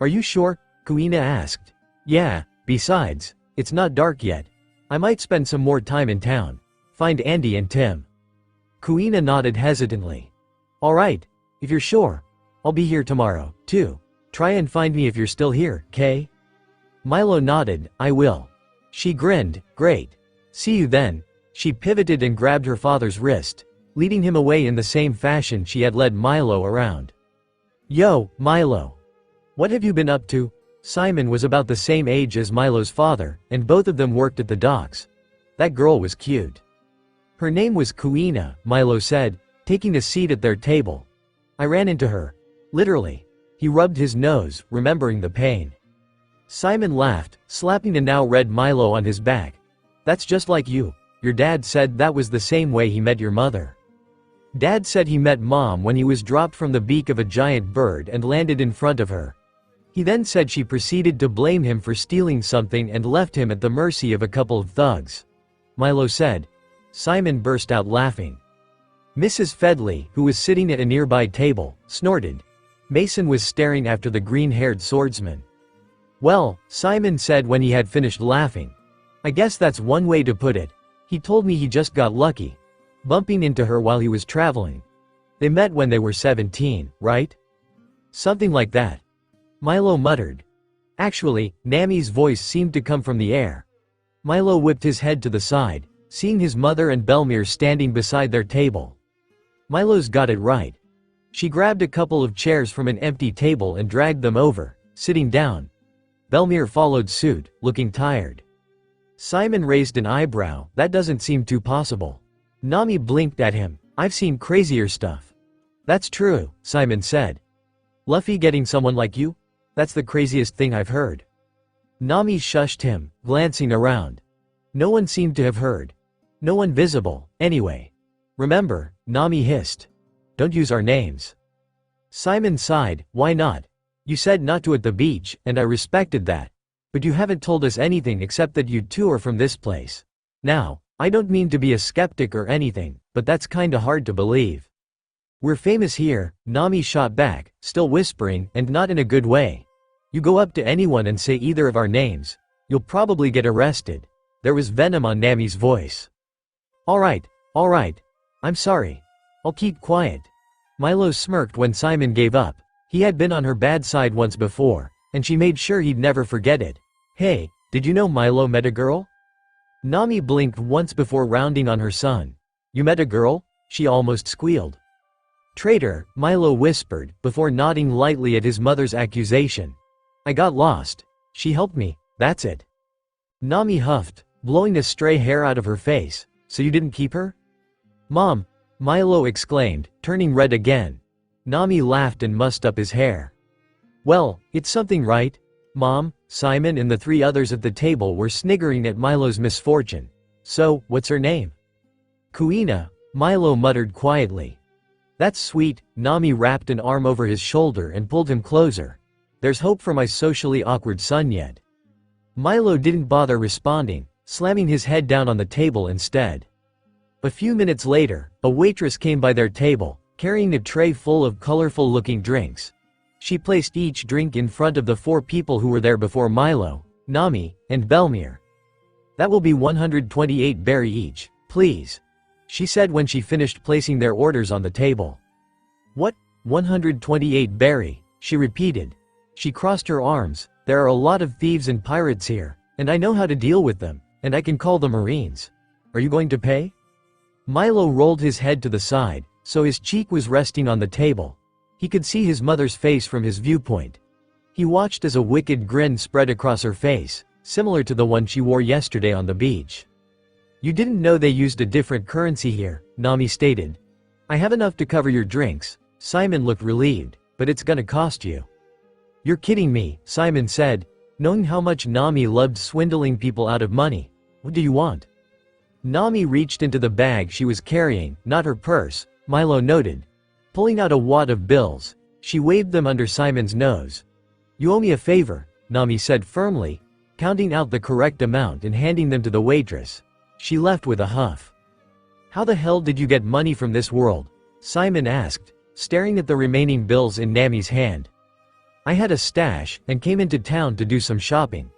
Are you sure? Kuina asked. Yeah, besides, it's not dark yet. I might spend some more time in town. Find Andy and Tim. Kuina nodded hesitantly. Alright, if you're sure. I'll be here tomorrow, too. Try and find me if you're still here, Kay? Milo nodded, I will. She grinned, great. See you then. She pivoted and grabbed her father's wrist, leading him away in the same fashion she had led Milo around. Yo, Milo. What have you been up to? Simon was about the same age as Milo's father, and both of them worked at the docks. That girl was cute. Her name was Kuina, Milo said, taking a seat at their table. I ran into her. Literally. He rubbed his nose, remembering the pain. Simon laughed, slapping a now red Milo on his back. That's just like you. Your dad said that was the same way he met your mother. Dad said he met Mom when he was dropped from the beak of a giant bird and landed in front of her. He then said she proceeded to blame him for stealing something and left him at the mercy of a couple of thugs. Milo said. Simon burst out laughing. Mrs. Fedley, who was sitting at a nearby table, snorted. Mason was staring after the green-haired swordsman. Well, Simon said when he had finished laughing. I guess that's one way to put it. He told me he just got lucky, bumping into her while he was traveling. They met when they were 17, right? Something like that. Milo muttered. Actually, Nami's voice seemed to come from the air. Milo whipped his head to the side, seeing his mother and Belmir standing beside their table. Milo's got it right. She grabbed a couple of chairs from an empty table and dragged them over, sitting down. Belmir followed suit, looking tired. Simon raised an eyebrow. That doesn't seem too possible. Nami blinked at him. I've seen crazier stuff. That's true, Simon said. Luffy getting someone like you? That's the craziest thing I've heard. Nami shushed him, glancing around. No one seemed to have heard. No one visible, anyway. Remember, Nami hissed. Don't use our names. Simon sighed. Why not? You said not to at the beach, and I respected that. But you haven't told us anything except that you two are from this place. Now, I don't mean to be a skeptic or anything, but that's kinda hard to believe. We're famous here, Nami shot back, still whispering, and not in a good way. You go up to anyone and say either of our names, you'll probably get arrested. There was venom on Nami's voice. Alright, I'm sorry. I'll keep quiet. Milo smirked when Simon gave up. He had been on her bad side once before, and she made sure he'd never forget it. Hey, did you know Milo met a girl? Nami blinked once before rounding on her son. You met a girl? She almost squealed. Traitor, Milo whispered, before nodding lightly at his mother's accusation. I got lost. She helped me, that's it. Nami huffed, blowing a stray hair out of her face. So you didn't keep her? Mom, Milo exclaimed, turning red again. Nami laughed and mussed up his hair. Well, it's something, right? Mom, Simon and the three others at the table were sniggering at Milo's misfortune. So, what's her name? Kuina, Milo muttered quietly. That's sweet. Nami wrapped an arm over his shoulder and pulled him closer. There's hope for my socially awkward son yet. Milo didn't bother responding, slamming his head down on the table instead. A few minutes later, a waitress came by their table, carrying a tray full of colorful-looking drinks. She placed each drink in front of the 4 people who were there before Milo, Nami, and Belmir. That will be 128 berry each, please, she said when she finished placing their orders on the table. What, 128 berry? She repeated. She crossed her arms. There are a lot of thieves and pirates here, and I know how to deal with them, and I can call the Marines. Are you going to pay? Milo rolled his head to the side, so his cheek was resting on the table. He could see his mother's face from his viewpoint. He watched as a wicked grin spread across her face, similar to the one she wore yesterday on the beach. You didn't know they used a different currency here, Nami stated. I have enough to cover your drinks. Simon looked relieved, but it's gonna cost you. You're kidding me, Simon said, knowing how much Nami loved swindling people out of money. What do you want? Nami reached into the bag she was carrying, not her purse, Milo noted. Pulling out a wad of bills, she waved them under Simon's nose. You owe me a favor, Nami said firmly, counting out the correct amount and handing them to the waitress. She left with a huff. How the hell did you get money from this world? Simon asked, staring at the remaining bills in Nami's hand. I had a stash and came into town to do some shopping.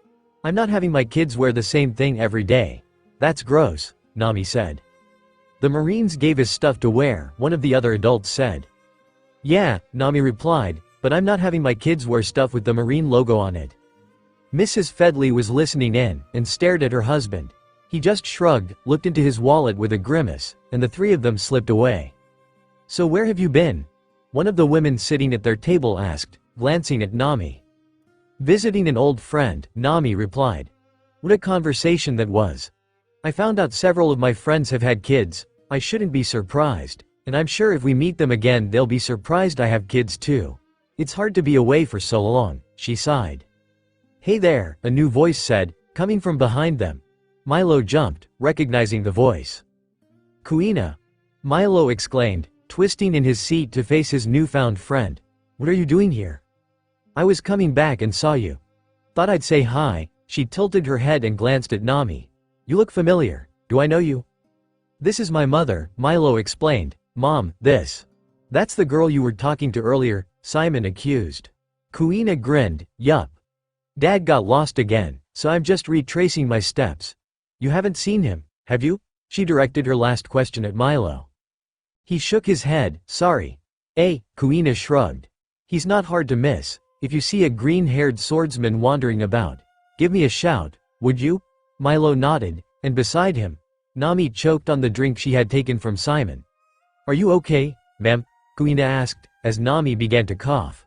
I'm not having my kids wear the same thing every day. That's gross, Nami said. The Marines gave us stuff to wear, one of the other adults said. Yeah, Nami replied, but I'm not having my kids wear stuff with the Marine logo on it. Mrs. Fedley was listening in and stared at her husband. He just shrugged, looked into his wallet with a grimace, and the 3 of them slipped away. So where have you been? One of the women sitting at their table asked, glancing at Nami. Visiting an old friend, Nami replied. What a conversation that was. I found out several of my friends have had kids. I shouldn't be surprised, and I'm sure if we meet them again they'll be surprised I have kids too. It's hard to be away for so long, she sighed. Hey there, a new voice said, coming from behind them. Milo jumped, recognizing the voice. Kuina! Milo exclaimed, twisting in his seat to face his newfound friend. What are you doing here? I was coming back and saw you. Thought I'd say hi. She tilted her head and glanced at Nami. You look familiar. Do I know you? This is my mother, Milo explained. Mom, that's the girl you were talking to earlier, Simon accused. Kuina grinned. Yup. Dad got lost again, so I'm just retracing my steps. You haven't seen him, have you? She directed her last question at Milo. He shook his head. Sorry. Kuina shrugged. He's not hard to miss. If you see a green-haired swordsman wandering about, give me a shout, would you? Milo nodded, and beside him, Nami choked on the drink she had taken from Simon. Are you okay, ma'am? Kuina asked, as Nami began to cough.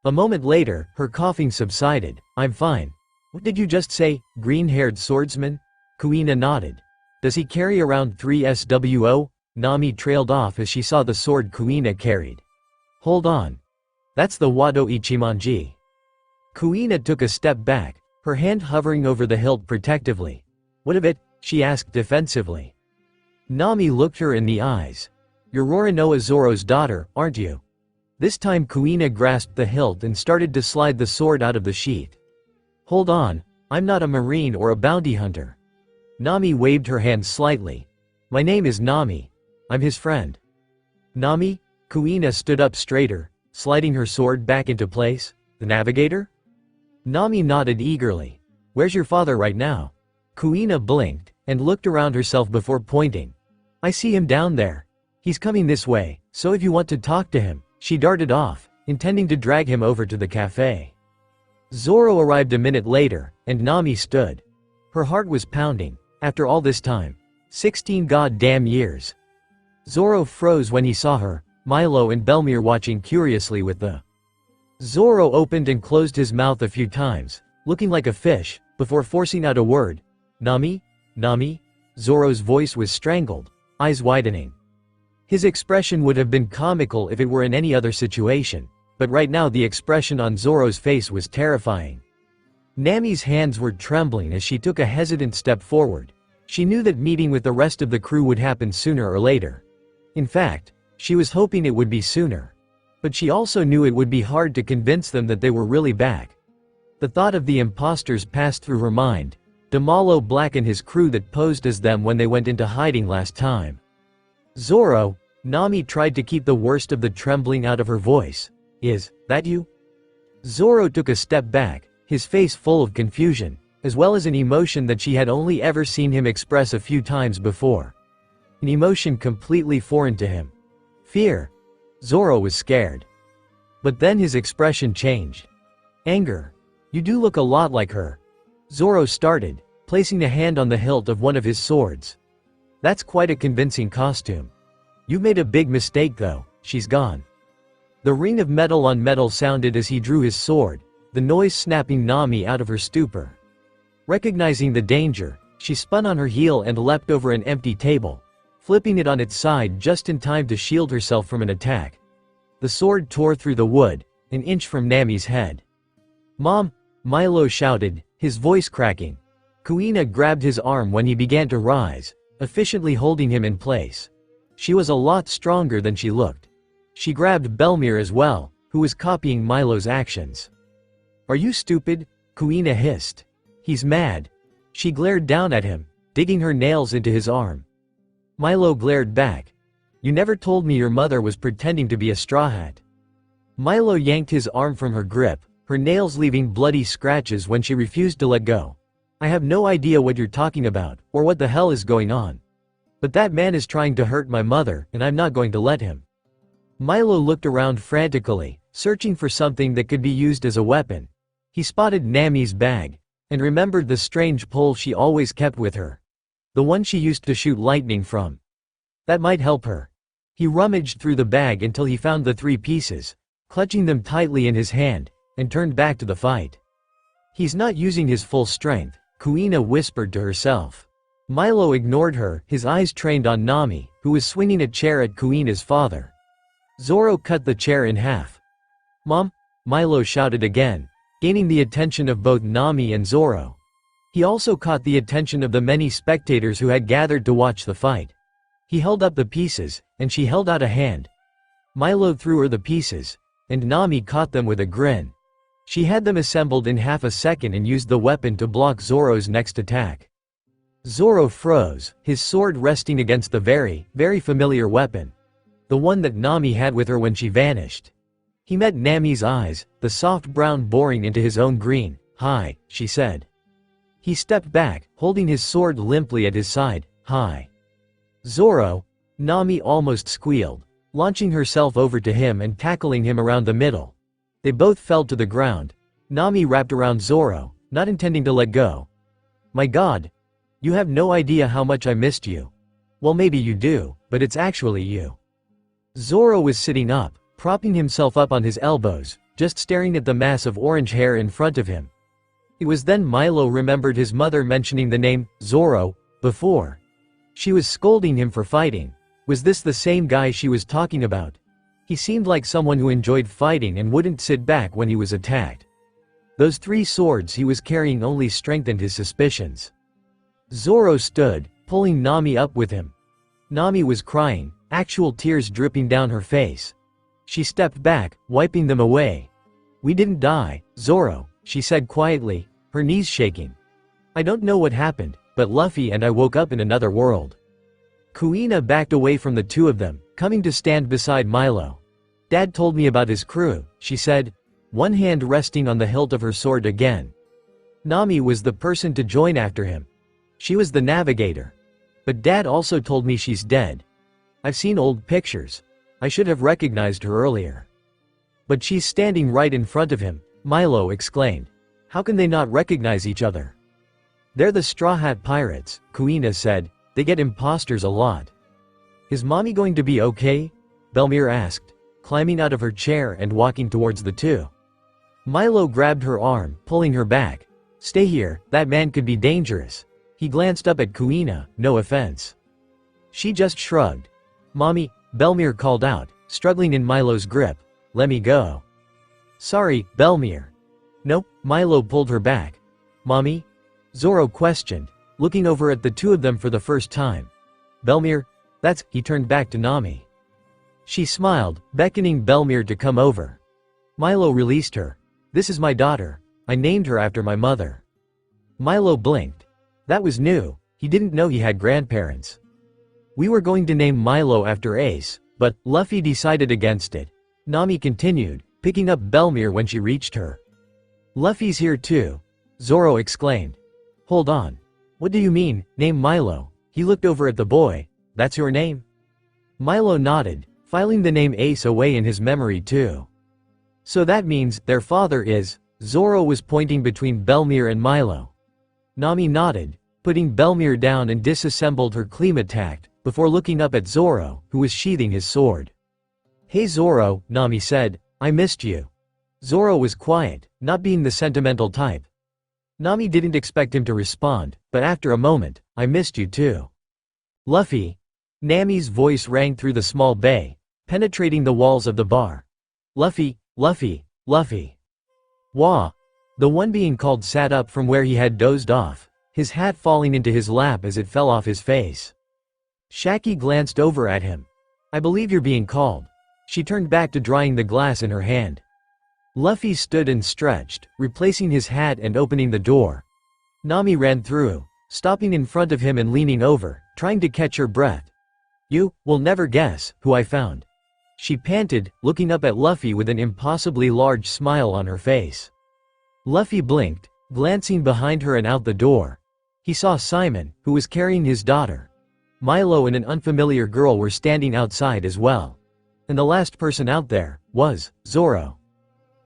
A moment later, her coughing subsided. I'm fine. What did you just say, green-haired swordsman? Kuina nodded. Does he carry around 3 SWO? Nami trailed off as she saw the sword Kuina carried. Hold on. That's the Wado Ichimonji. Kuina took a step back, her hand hovering over the hilt protectively. What of it? She asked defensively. Nami looked her in the eyes. You're Roronoa Zoro's daughter, aren't you? This time Kuina grasped the hilt and started to slide the sword out of the sheath. "Hold on, I'm not a marine or a bounty hunter." Nami waved her hand slightly. "My name is Nami. I'm his friend." "Nami?" Kuina stood up straighter, sliding her sword back into place. "The navigator?" Nami nodded eagerly. "Where's your father right now?" Kuina blinked and looked around herself before pointing. "I see him down there. He's coming this way, so if you want to talk to him." She darted off, intending to drag him over to the cafe. Zoro arrived a minute later, and Nami stood. Her heart was pounding. After all this time, 16 goddamn years. Zoro froze when he saw her, Milo and Belmir watching curiously with the. Zoro opened and closed his mouth a few times, looking like a fish, before forcing out a word. "Nami? Nami?" Zoro's voice was strangled, eyes widening. His expression would have been comical if it were in any other situation, but right now the expression on Zoro's face was terrifying. Nami's hands were trembling as she took a hesitant step forward. She knew that meeting with the rest of the crew would happen sooner or later. In fact, she was hoping it would be sooner. But she also knew it would be hard to convince them that they were really back. The thought of the imposters passed through her mind, Damalo Black and his crew that posed as them when they went into hiding last time. "Zoro," Nami tried to keep the worst of the trembling out of her voice. "Is that you?" Zoro took a step back, his face full of confusion, as well as an emotion that she had only ever seen him express a few times before. An emotion completely foreign to him. Fear. Zoro was scared. But then his expression changed. Anger. "You do look a lot like her." Zoro started, placing a hand on the hilt of one of his swords. "That's quite a convincing costume. You made a big mistake though, she's gone." The ring of metal on metal sounded as he drew his sword, the noise snapping Nami out of her stupor. Recognizing the danger, she spun on her heel and leapt over an empty table, flipping it on its side just in time to shield herself from an attack. The sword tore through the wood, an inch from Nami's head. "Mom!" Milo shouted, his voice cracking. Kuina grabbed his arm when he began to rise, efficiently holding him in place. She was a lot stronger than she looked. She grabbed Belmir as well, who was copying Milo's actions. "Are you stupid?" Kuina hissed. "He's mad." She glared down at him, digging her nails into his arm. Milo glared back. "You never told me your mother was pretending to be a straw hat." Milo yanked his arm from her grip, her nails leaving bloody scratches when she refused to let go. "I have no idea what you're talking about, or what the hell is going on. But that man is trying to hurt my mother, and I'm not going to let him." Milo looked around frantically, searching for something that could be used as a weapon. He spotted Nami's bag, and remembered the strange pole she always kept with her. The one she used to shoot lightning from. That might help her. He rummaged through the bag until he found the 3 pieces, clutching them tightly in his hand, and turned back to the fight. "He's not using his full strength," Kuina whispered to herself. Milo ignored her, his eyes trained on Nami, who was swinging a chair at Kuina's father. Zoro cut the chair in half. "Mom!" Milo shouted again, gaining the attention of both Nami and Zoro. He also caught the attention of the many spectators who had gathered to watch the fight. He held up the pieces, and she held out a hand. Milo threw her the pieces, and Nami caught them with a grin. She had them assembled in half a second and used the weapon to block Zoro's next attack. Zoro froze, his sword resting against the very, very familiar weapon. The one that Nami had with her when she vanished. He met Nami's eyes, the soft brown boring into his own green. "Hi," she said. He stepped back, holding his sword limply at his side. "Hi." "Zoro," Nami almost squealed, launching herself over to him and tackling him around the middle. They both fell to the ground. Nami wrapped around Zoro, not intending to let go. "My God. You have no idea how much I missed you." "Well, maybe you do, but it's actually you." Zoro was sitting up, propping himself up on his elbows, just staring at the mass of orange hair in front of him. It was then Milo remembered his mother mentioning the name, Zoro, before. She was scolding him for fighting. Was this the same guy she was talking about? He seemed like someone who enjoyed fighting and wouldn't sit back when he was attacked. Those 3 swords he was carrying only strengthened his suspicions. Zoro stood, pulling Nami up with him. Nami was crying, actual tears dripping down her face. She stepped back, wiping them away. "We didn't die, Zoro," she said quietly, her knees shaking. "I don't know what happened, but Luffy and I woke up in another world." Kuina backed away from the two of them, coming to stand beside Milo. "Dad told me about his crew," she said, one hand resting on the hilt of her sword again. "Nami was the person to join after him. She was the navigator. But Dad also told me she's dead. I've seen old pictures. I should have recognized her earlier." "But she's standing right in front of him," Milo exclaimed. "How can they not recognize each other?" "They're the Straw Hat Pirates," Kuina said. "They get imposters a lot." "Is Mommy going to be okay?" Belmir asked, climbing out of her chair and walking towards the two. Milo grabbed her arm, pulling her back. "Stay here, that man could be dangerous." He glanced up at Kuina, no offense. She just shrugged. "Mommy," Belmir called out, struggling in Milo's grip. "Let me go." "Sorry, Belmir." "Nope," Milo pulled her back. "Mommy?" Zoro questioned, looking over at the two of them for the first time. "Belmir, that's—" he turned back to Nami. She smiled, beckoning Belmir to come over. Milo released her. "This is my daughter. I named her after my mother." Milo blinked. That was new, he didn't know he had grandparents. "We were going to name Milo after Ace, but Luffy decided against it," Nami continued, picking up Belmir when she reached her. "Luffy's here too," Zoro exclaimed. "Hold on. What do you mean, name Milo?" He looked over at the boy. "That's your name?" Milo nodded, filing the name Ace away in his memory too. "So that means their father is—" Zoro was pointing between Belmir and Milo. Nami nodded, putting Belmir down and disassembled her Klimattact, before looking up at Zoro, who was sheathing his sword. "Hey Zoro," Nami said, "I missed you." Zoro was quiet, not being the sentimental type. Nami didn't expect him to respond, but after a moment, "I missed you too." "Luffy." Nami's voice rang through the small bay, penetrating the walls of the bar. "Luffy, Luffy, Luffy." Wah! The one being called sat up from where he had dozed off, his hat falling into his lap as it fell off his face. Shaki glanced over at him. "I believe you're being called." She turned back to drying the glass in her hand. Luffy stood and stretched, replacing his hat and opening the door. Nami ran through, stopping in front of him and leaning over, trying to catch her breath. "You will never guess who I found," she panted, looking up at Luffy with an impossibly large smile on her face. Luffy blinked, glancing behind her and out the door. He saw Simon, who was carrying his daughter. Milo and an unfamiliar girl were standing outside as well. And the last person out there was Zoro.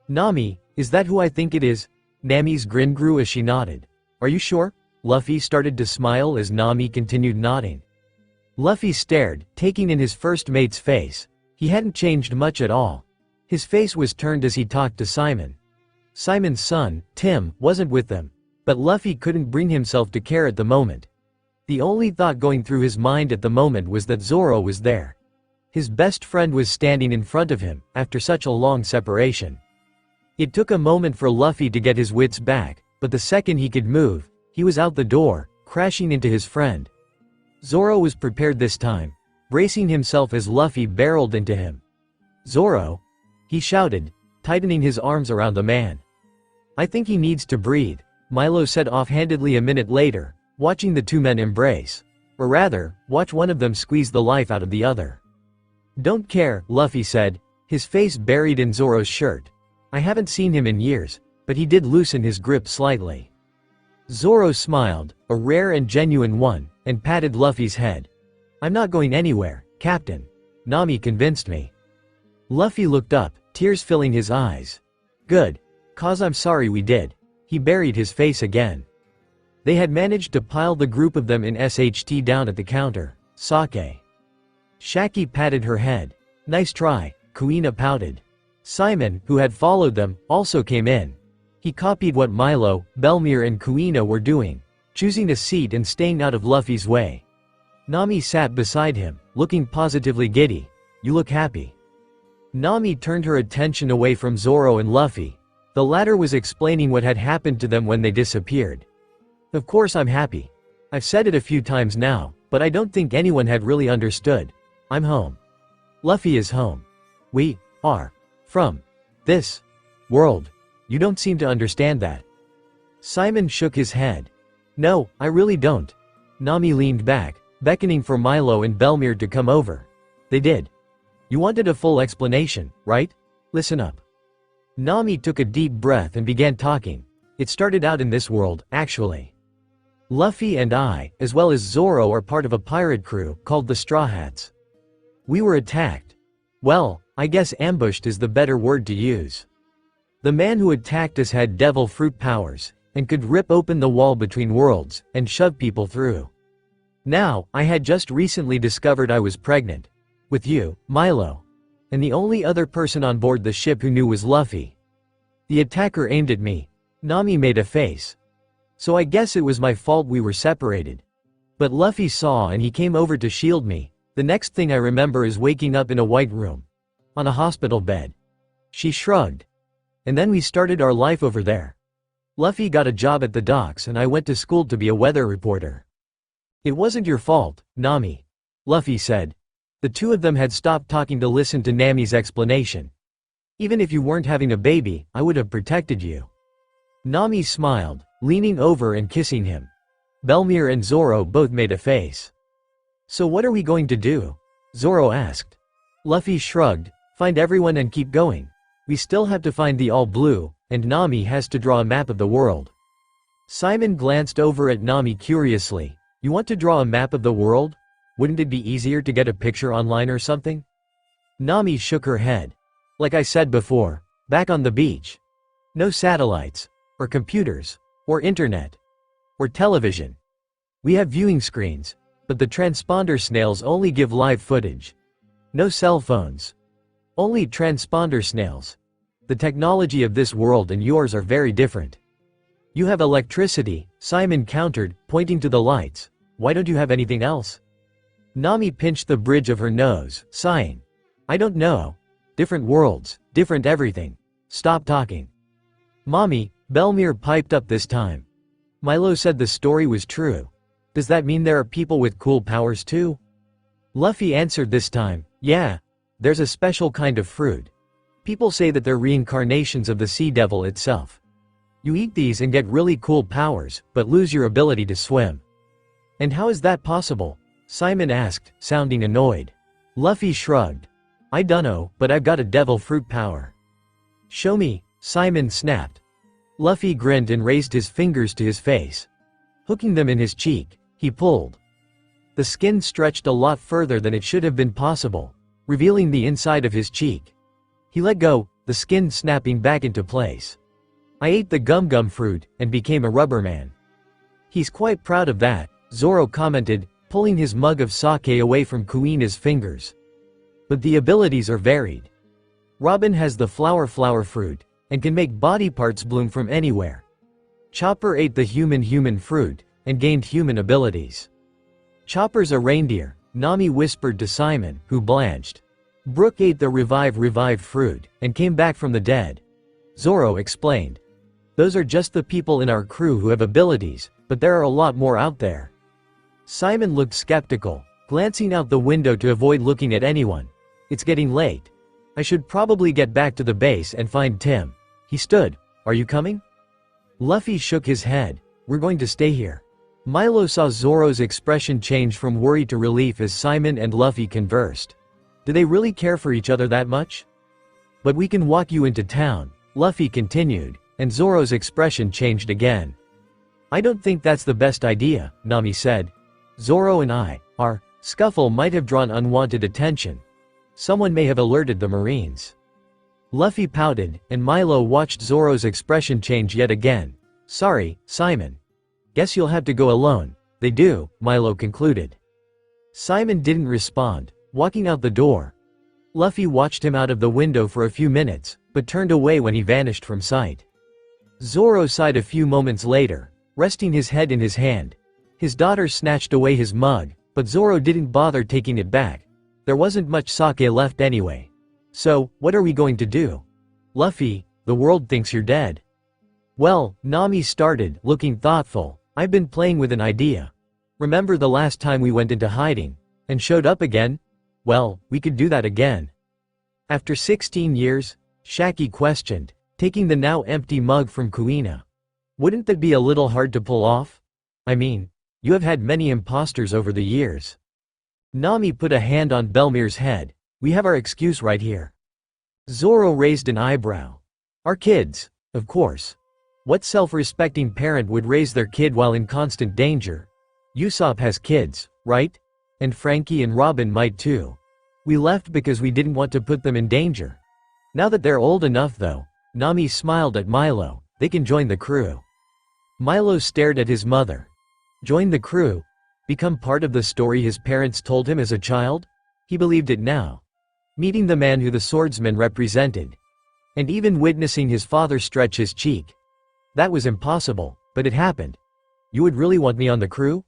"Nami, is that who I think it is?" Nami's grin grew as she nodded. "Are you sure?" Luffy started to smile as Nami continued nodding. Luffy stared, taking in his first mate's face. He hadn't changed much at all. His face was turned as he talked to Simon. Simon's son, Tim, wasn't with them, but Luffy couldn't bring himself to care at the moment. The only thought going through his mind at the moment was that Zoro was there. His best friend was standing in front of him, after such a long separation. It took a moment for Luffy to get his wits back, but the second he could move, he was out the door, crashing into his friend. Zoro was prepared this time, bracing himself as Luffy barreled into him. "Zoro!" he shouted, tightening his arms around the man. "I think he needs to breathe," Milo said offhandedly a minute later, watching the two men embrace. Or rather, watch one of them squeeze the life out of the other. "Don't care," Luffy said, his face buried in Zoro's shirt. "I haven't seen him in years, but he did loosen his grip slightly." Zoro smiled, a rare and genuine one, and patted Luffy's head. "I'm not going anywhere, Captain. Nami convinced me." Luffy looked up, tears filling his eyes. "Good. 'Cause I'm sorry we did." He buried his face again. They had managed to pile the group of them in SHT down at the counter. "Sake." Shaki patted her head. "Nice try," Kuina pouted. Simon, who had followed them, also came in. He copied what Milo, Belmir and Kuina were doing, choosing a seat and staying out of Luffy's way. Nami sat beside him, looking positively giddy. "You look happy." Nami turned her attention away from Zoro and Luffy. The latter was explaining what had happened to them when they disappeared. "Of course I'm happy. I've said it a few times now, but I don't think anyone had really understood. I'm home. Luffy is home. are from this world. You don't seem to understand that. Simon shook his head. No, I really don't. Nami leaned back, beckoning for Milo and Belmir to come over. They did. You wanted a full explanation, right? Listen up. Nami took a deep breath and began talking. It started out in this world, actually. Luffy and I, as well as Zoro, are part of a pirate crew called the Straw Hats. We were attacked. Well, I guess ambushed is the better word to use. The man who attacked us had devil fruit powers, and could rip open the wall between worlds, and shove people through. Now, I had just recently discovered I was pregnant. With you, Milo. And the only other person on board the ship who knew was Luffy. The attacker aimed at me. Nami made a face. So I guess it was my fault we were separated. But Luffy saw and he came over to shield me. The next thing I remember is waking up in a white room. On a hospital bed. She shrugged. And then we started our life over there. Luffy got a job at the docks and I went to school to be a weather reporter. It wasn't your fault, Nami. Luffy said. The two of them had stopped talking to listen to Nami's explanation. Even if you weren't having a baby, I would have protected you. Nami smiled, leaning over and kissing him. Belmir and Zoro both made a face. So what are we going to do? Zoro asked. Luffy shrugged, find everyone and keep going. We still have to find the All Blue, and Nami has to draw a map of the world. Simon glanced over at Nami curiously. You want to draw a map of the world? Wouldn't it be easier to get a picture online or something? Nami shook her head. Like I said before, back on the beach. No satellites, or computers, or internet, or television. We have viewing screens, but the transponder snails only give live footage. No cell phones. Only transponder snails. The technology of this world and yours are very different. You have electricity, Simon countered, pointing to the lights. Why don't you have anything else? Nami pinched the bridge of her nose, sighing. I don't know. Different worlds, different everything. Stop talking. Mommy, Belmir piped up this time. Milo said the story was true. Does that mean there are people with cool powers too? Luffy answered this time, yeah. There's a special kind of fruit. People say that they're reincarnations of the sea devil itself. You eat these and get really cool powers, but lose your ability to swim. And how is that possible? Simon asked, sounding annoyed. Luffy shrugged. I dunno, but I've got a devil fruit power. Show me, Simon snapped. Luffy grinned and raised his fingers to his face. Hooking them in his cheek, he pulled. The skin stretched a lot further than it should have been possible, revealing the inside of his cheek. He let go, the skin snapping back into place. I ate the gum-gum fruit, and became a rubber man. He's quite proud of that, Zoro commented, pulling his mug of sake away from Kuina's fingers. But the abilities are varied. Robin has the flower fruit, and can make body parts bloom from anywhere. Chopper ate the human fruit, and gained human abilities. Chopper's a reindeer, Nami whispered to Simon, who blanched. Brook ate the revived fruit, and came back from the dead. Zoro explained. Those are just the people in our crew who have abilities, but there are a lot more out there. Simon looked skeptical, glancing out the window to avoid looking at anyone. It's getting late. I should probably get back to the base and find Tim. He stood. Are you coming? Luffy shook his head. We're going to stay here. Milo saw Zoro's expression change from worry to relief as Simon and Luffy conversed. Do they really care for each other that much? But we can walk you into town, Luffy continued, and Zoro's expression changed again. I don't think that's the best idea, Nami said. Zoro and our scuffle might have drawn unwanted attention. Someone may have alerted the Marines. Luffy pouted, and Milo watched Zoro's expression change yet again. Sorry, Simon. Guess you'll have to go alone. They do, Milo concluded. Simon didn't respond, walking out the door. Luffy watched him out of the window for a few minutes, but turned away when he vanished from sight. Zoro sighed a few moments later, resting his head in his hand. His daughter snatched away his mug, but Zoro didn't bother taking it back. There wasn't much sake left anyway. So, what are we going to do? Luffy, the world thinks you're dead. Well, Nami started, looking thoughtful. I've been playing with an idea. Remember the last time we went into hiding, and showed up again? Well, we could do that again. After 16 years? Shaggy questioned, taking the now empty mug from Kuina. Wouldn't that be a little hard to pull off? I mean, you have had many imposters over the years. Nami put a hand on Belmir's head. We have our excuse right here. Zoro raised an eyebrow. Our kids, of course. What self-respecting parent would raise their kid while in constant danger? Usopp has kids, right? And Frankie and Robin might too. We left because we didn't want to put them in danger. Now that they're old enough though, Nami smiled at Milo, they can join the crew. Milo stared at his mother. Join the crew? Become part of the story his parents told him as a child? He believed it now. Meeting the man who the swordsman represented. And even witnessing his father stretch his cheek. That was impossible, but it happened. You would really want me on the crew?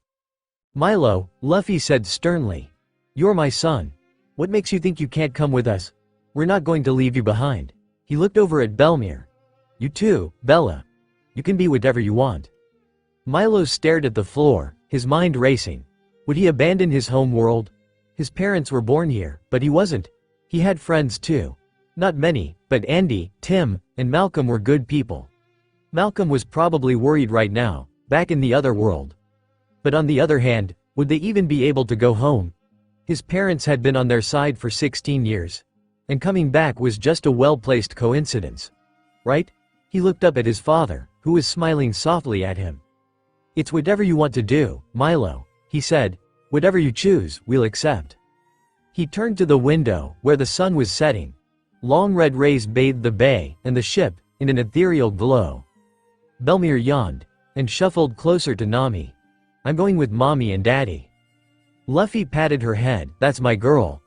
Milo, Luffy said sternly. You're my son. What makes you think you can't come with us? We're not going to leave you behind. He looked over at Belmir. You too, Bella. You can be whatever you want. Milo stared at the floor, his mind racing. Would he abandon his home world? His parents were born here, but he wasn't. He had friends too. Not many, but Andy, Tim, and Malcolm were good people. Malcolm was probably worried right now, back in the other world. But on the other hand, would they even be able to go home? His parents had been on their side for 16 years. And coming back was just a well-placed coincidence. Right? He looked up at his father, who was smiling softly at him. It's whatever you want to do, Milo, he said. Whatever you choose, we'll accept. He turned to the window, where the sun was setting. Long red rays bathed the bay, and the ship, in an ethereal glow. Belmir yawned, and shuffled closer to Nami. I'm going with Mommy and Daddy. Luffy patted her head, that's my girl.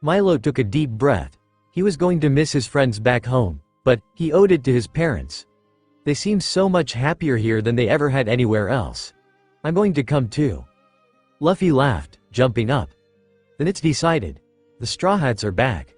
Milo took a deep breath. He was going to miss his friends back home, but he owed it to his parents. They seemed so much happier here than they ever had anywhere else. I'm going to come too. Luffy laughed, jumping up. Then it's decided. The Straw Hats are back.